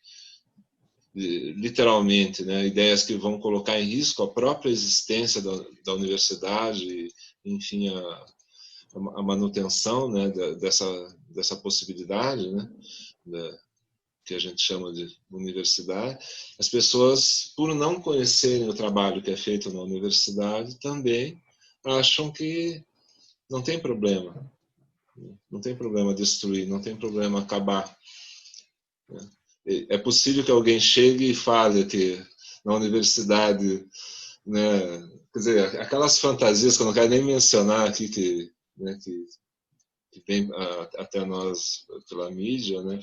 literalmente, né, ideias que vão colocar em risco a própria existência da universidade, enfim, a manutenção, né, dessa possibilidade, né, que a gente chama de universidade, as pessoas, por não conhecerem o trabalho que é feito na universidade, também acham que não tem problema. Não tem problema destruir, não tem problema acabar. É possível que alguém chegue e fale que na universidade, né, quer dizer, aquelas fantasias que eu não quero nem mencionar aqui, que vem até nós pela mídia, né,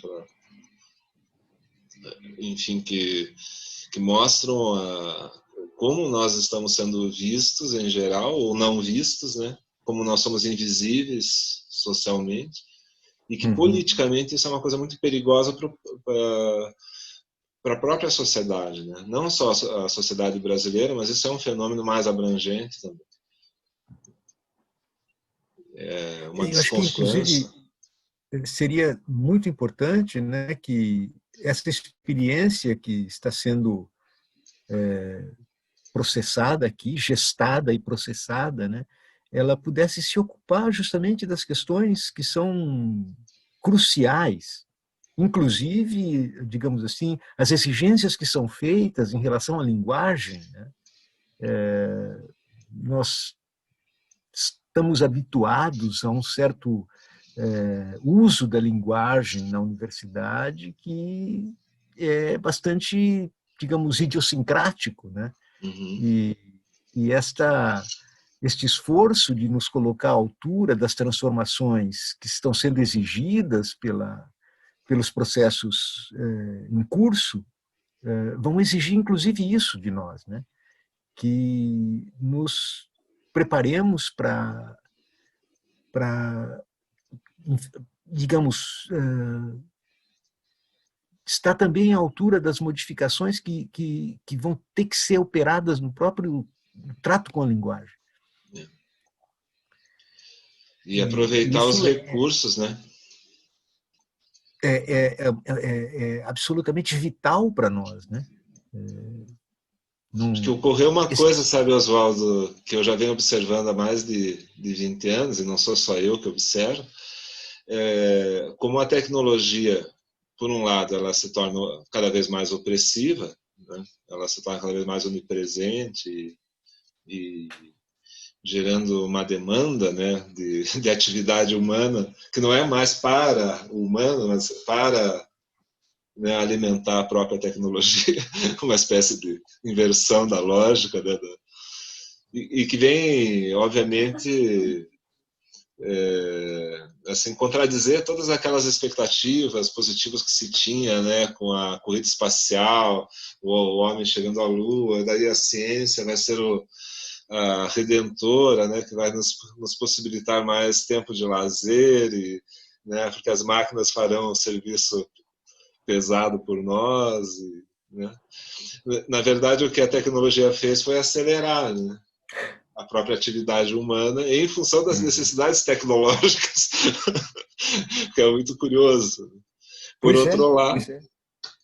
enfim, que mostram como nós estamos sendo vistos em geral, ou não vistos, né, como nós somos invisíveis socialmente, e que politicamente isso é uma coisa muito perigosa para a própria sociedade, né? Não só a sociedade brasileira, mas isso é um fenômeno mais abrangente também. É uma Eu acho que, inclusive, desconfiança. seria muito importante, né, que essa experiência que está sendo processada aqui, gestada e processada, né, ela pudesse se ocupar justamente das questões que são cruciais, inclusive, digamos assim, as exigências que são feitas em relação à linguagem, né? Nós estamos habituados a um certo uso da linguagem na universidade que é bastante, digamos, idiosincrático, né? E este esforço de nos colocar à altura das transformações que estão sendo exigidas pelos processos em curso, vão exigir, inclusive, isso de nós, né? Que nos preparemos para digamos, estar também à altura das modificações que vão ter que ser operadas no próprio trato com a linguagem. E aproveitar os recursos, né? É absolutamente vital para nós, né? Acho que ocorreu uma coisa, sabe, Oswaldo, que eu já venho observando há mais de 20 anos, e não sou só eu que observo, como a tecnologia, por um lado, ela se torna cada vez mais opressiva, né? Ela se torna cada vez mais onipresente e gerando uma demanda, né, de atividade humana, que não é mais para o humano, mas para, né, alimentar a própria tecnologia, uma espécie de inversão da lógica, né, e que vem, obviamente, assim, contradizer todas aquelas expectativas positivas que se tinha, né, com a corrida espacial, o homem chegando à Lua, daí a ciência vai ser a redentora, né, que vai nos possibilitar mais tempo de lazer, né, porque as máquinas farão o serviço pesado por nós. Né. Na verdade, o que a tecnologia fez foi acelerar, né, a própria atividade humana em função das necessidades tecnológicas, que é muito curioso. Por outro lado,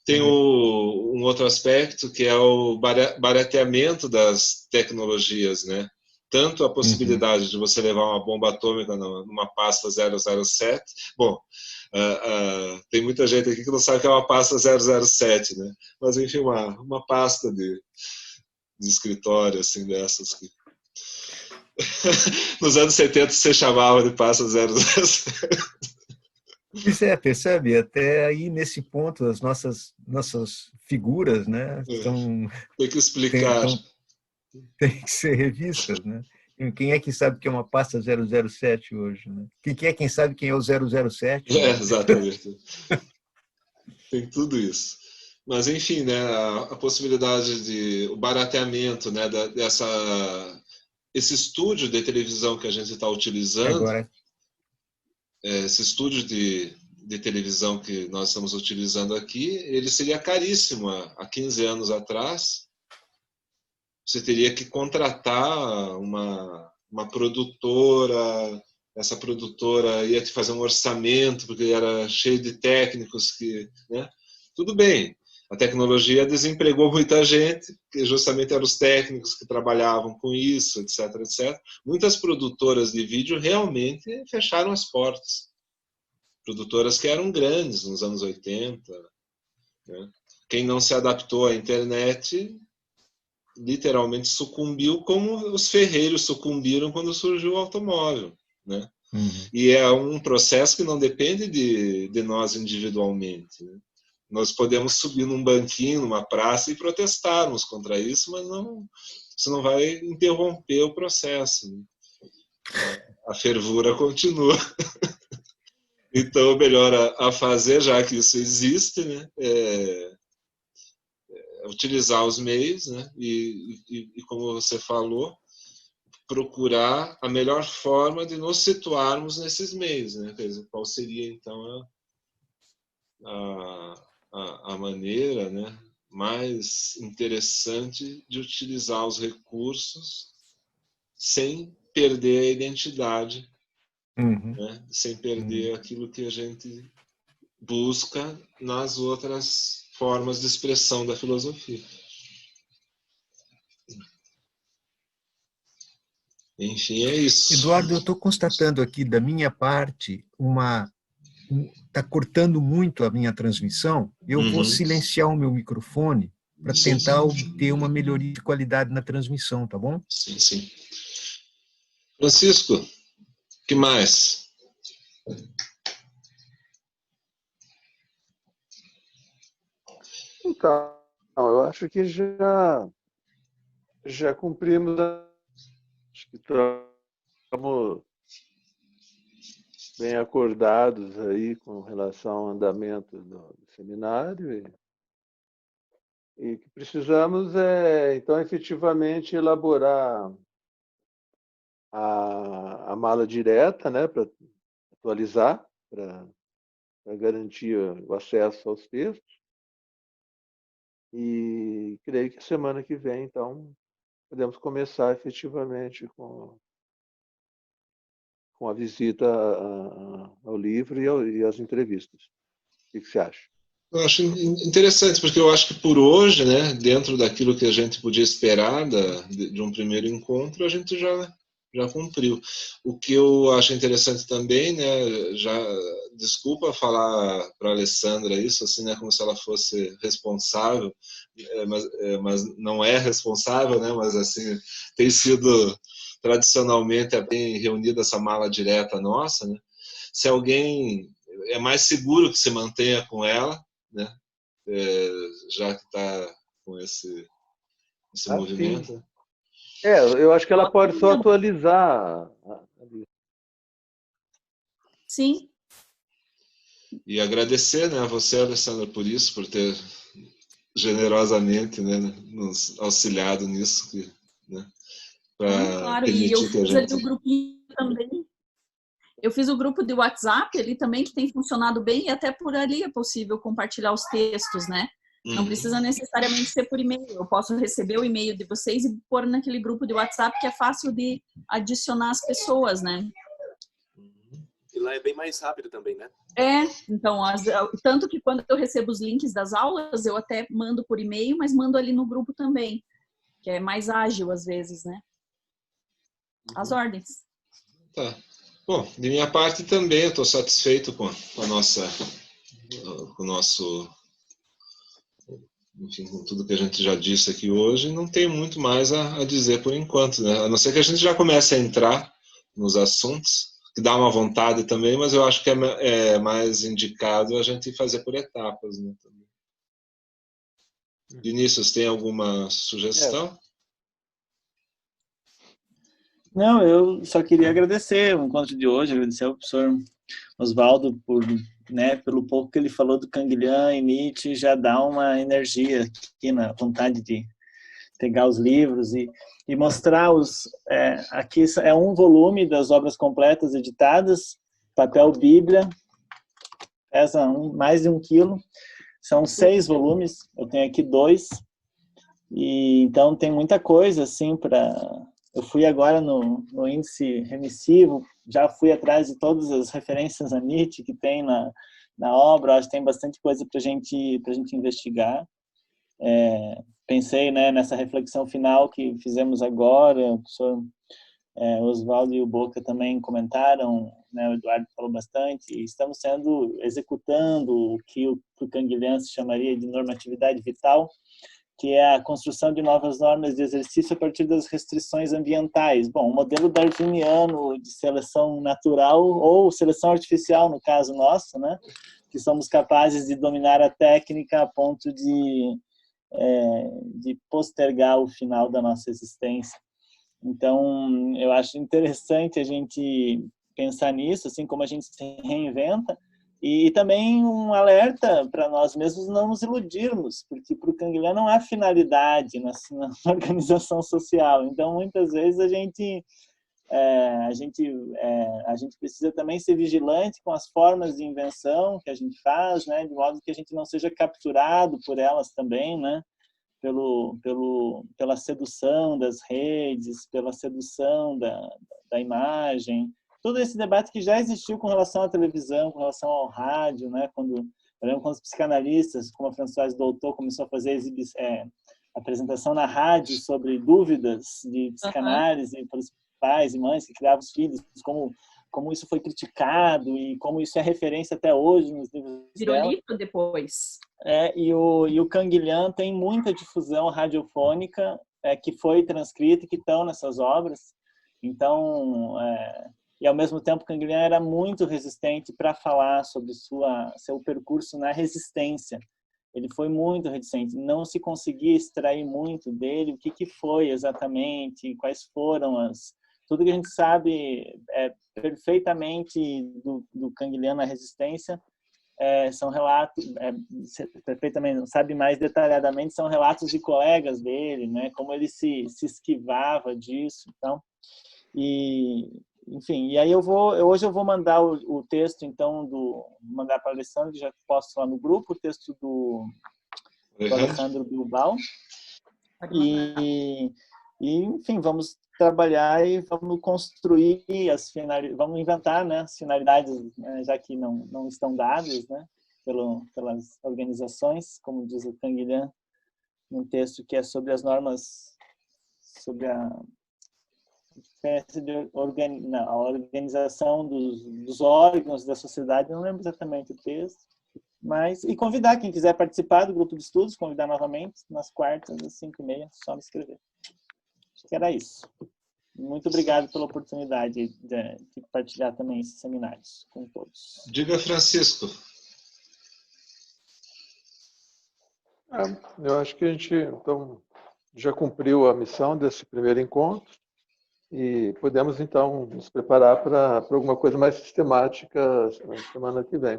tem um outro aspecto, que é o barateamento das tecnologias, né? Tanto a possibilidade de você levar uma bomba atômica numa pasta 007. Bom, tem muita gente aqui que não sabe o que é uma pasta 007, né? Mas, enfim, uma pasta de escritório, assim, dessas que nos anos 70 você chamava de pasta 007. Pois percebe? Até aí, nesse ponto, as nossas figuras, né, tem que explicar. Tem que ser revistas, né? Quem é que sabe que é uma pasta 007 hoje, né? Quem sabe quem é o 007? Né? Exatamente. Tem tudo isso. Mas, enfim, né, a possibilidade de o barateamento, né, esse estúdio de televisão que a gente está utilizando, agora, esse estúdio de televisão que nós estamos utilizando aqui, ele seria caríssimo. Há 15 anos atrás, você teria que contratar uma produtora, essa produtora ia te fazer um orçamento, porque era cheio de técnicos que... Né? Tudo bem, a tecnologia desempregou muita gente, que justamente eram os técnicos que trabalhavam com isso, etc, etc. Muitas produtoras de vídeo realmente fecharam as portas. Produtoras que eram grandes nos anos 80. Né? Quem não se adaptou à internet literalmente sucumbiu, como os ferreiros sucumbiram quando surgiu o automóvel. Né? E é um processo que não depende de nós individualmente, né? Nós podemos subir num banquinho, numa praça e protestarmos contra isso, mas isso não vai interromper o processo, né? A fervura continua. Então, o melhor a fazer, já que isso existe, né, é utilizar os meios, né, e como você falou, procurar a melhor forma de nos situarmos nesses meios, né? Quer dizer, qual seria, então, a maneira, né, mais interessante de utilizar os recursos sem perder a identidade, né? Sem perder aquilo que a gente busca nas outras formas de expressão da filosofia. Enfim, é isso. Eduardo, eu estou constatando aqui da minha parte está cortando muito a minha transmissão. Eu vou silenciar o meu microfone para tentar obter uma melhoria de qualidade na transmissão, tá bom? Sim, sim. Francisco, o que mais? Então, eu acho que já cumprimos, acho que estamos bem acordados aí com relação ao andamento do seminário e que precisamos então, efetivamente elaborar a mala direta, né, para atualizar, para garantir o acesso aos textos. E creio que semana que vem, então, podemos começar efetivamente com a visita ao livro e às entrevistas. O que você acha? Eu acho interessante, porque eu acho que por hoje, né, dentro daquilo que a gente podia esperar de um primeiro encontro, a gente já cumpriu. O que eu acho interessante também, né, desculpa falar para a Alessandra isso, assim, né, como se ela fosse responsável, mas não é responsável, né, mas assim, tem sido tradicionalmente bem reunida essa mala direta nossa, né? Se alguém é mais seguro que se mantenha com ela, né? Já que está com esse movimento. Sim. Eu acho que ela pode só atualizar. Sim. E agradecer, né, a você, Alessandra, por isso, por ter generosamente, né, nos auxiliado nisso, né, para claro, permitir e eu que a fiz gente... ali o grupinho também. Eu fiz o grupo de WhatsApp ali também, que tem funcionado bem, e até por ali é possível compartilhar os textos, né? Não precisa necessariamente ser por e-mail. Eu posso receber o e-mail de vocês e pôr naquele grupo de WhatsApp, que é fácil de adicionar as pessoas, né? E lá é bem mais rápido também, né? Então, tanto que quando eu recebo os links das aulas, eu até mando por e-mail, mas mando ali no grupo também, que é mais ágil às vezes, né? As ordens. Tá. Bom, de minha parte também, eu estou satisfeito com o nosso, enfim, com tudo que a gente já disse aqui hoje. Não tem muito mais a dizer por enquanto, né? A não ser que a gente já comece a entrar nos assuntos, que dá uma vontade também, mas eu acho que é mais indicado a gente fazer por etapas, né? Vinícius, tem alguma sugestão? Não, eu só queria agradecer o encontro de hoje, agradecer ao professor Oswaldo pelo pouco que ele falou do Canguilhã e Nietzsche, já dá uma energia aqui na vontade de pegar os livros e mostrar aqui é um volume das obras completas editadas, papel Bíblia, pesa mais de 1 quilo, são 6 volumes, eu tenho aqui 2, e então tem muita coisa assim eu fui agora no índice remissivo, já fui atrás de todas as referências a Nietzsche que tem na obra, acho que tem bastante coisa para a gente investigar. Pensei, né, nessa reflexão final que fizemos agora, o professor Oswaldo e o Boca também comentaram, né, o Eduardo falou bastante, e estamos executando o que o Canguilhã se chamaria de normatividade vital, que é a construção de novas normas de exercício a partir das restrições ambientais. Bom, o modelo darwiniano de seleção natural ou seleção artificial, no caso nosso, né? Que somos capazes de dominar a técnica a ponto de postergar o final da nossa existência. Então, eu acho interessante a gente pensar nisso, assim como a gente se reinventa, e também um alerta para nós mesmos não nos iludirmos, porque para o Canguilhão não há finalidade na organização social. Então, muitas vezes a gente precisa também ser vigilante com as formas de invenção que a gente faz, né, de modo que a gente não seja capturado por elas também, né, pela sedução das redes, pela sedução da imagem. Todo esse debate que já existiu com relação à televisão, com relação ao rádio, né, por exemplo, quando os psicanalistas, como a Françoise Dolto, começou a fazer apresentação na rádio sobre dúvidas de psicanálise para os pais e mães que criavam os filhos, como isso foi criticado e como isso é referência até hoje nos livros Virou dela. livro depois. E o Canguilhão tem muita difusão radiofônica que foi transcrita e que estão nessas obras. Então, e ao mesmo tempo o Canguilhão era muito resistente para falar sobre seu percurso na resistência. Ele foi muito reticente, não se conseguia extrair muito dele o que foi exatamente, quais foram tudo que a gente sabe perfeitamente do Canguilhão na resistência são relatos, perfeitamente, não sabe mais detalhadamente, são relatos de colegas dele, né, como ele se esquivava disso, então, enfim, e aí hoje eu vou mandar o texto, então, mandar para o Alessandro, que já posto lá no grupo, o texto do Alejandro Bilbao, e enfim, vamos trabalhar e vamos construir vamos inventar, né, as finalidades, né, já que não estão dadas, né, pelas organizações, como diz o Canguilhão, num texto que é sobre as normas, sobre a organização dos órgãos da sociedade, não lembro exatamente o texto, mas, e convidar quem quiser participar do grupo de estudos, convidar novamente, nas quartas, às 5h30, só me escrever. Acho que era isso. Muito obrigado pela oportunidade de partilhar também esses seminários com todos. Diga, Francisco. Eu acho que a gente então, já cumpriu a missão desse primeiro encontro e podemos, então, nos preparar para alguma coisa mais sistemática na semana que vem.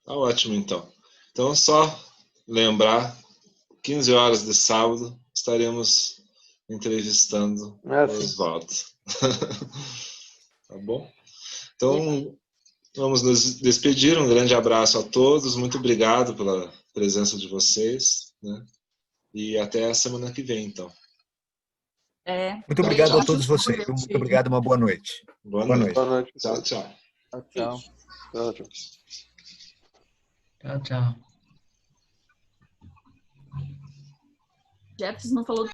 Tá ótimo, então. Então, só lembrar, 15 horas de sábado, estaremos entrevistando o Oswaldo. Tá bom? Então, vamos nos despedir. Um grande abraço a todos. Muito obrigado pela presença de vocês, né? E até a semana que vem, então. Muito obrigado a todos vocês. Muito obrigado, uma boa noite. Boa noite. Boa noite. Tchau, tchau. Tchau. Tchau, tchau. Tchau, tchau. Jefferson não falou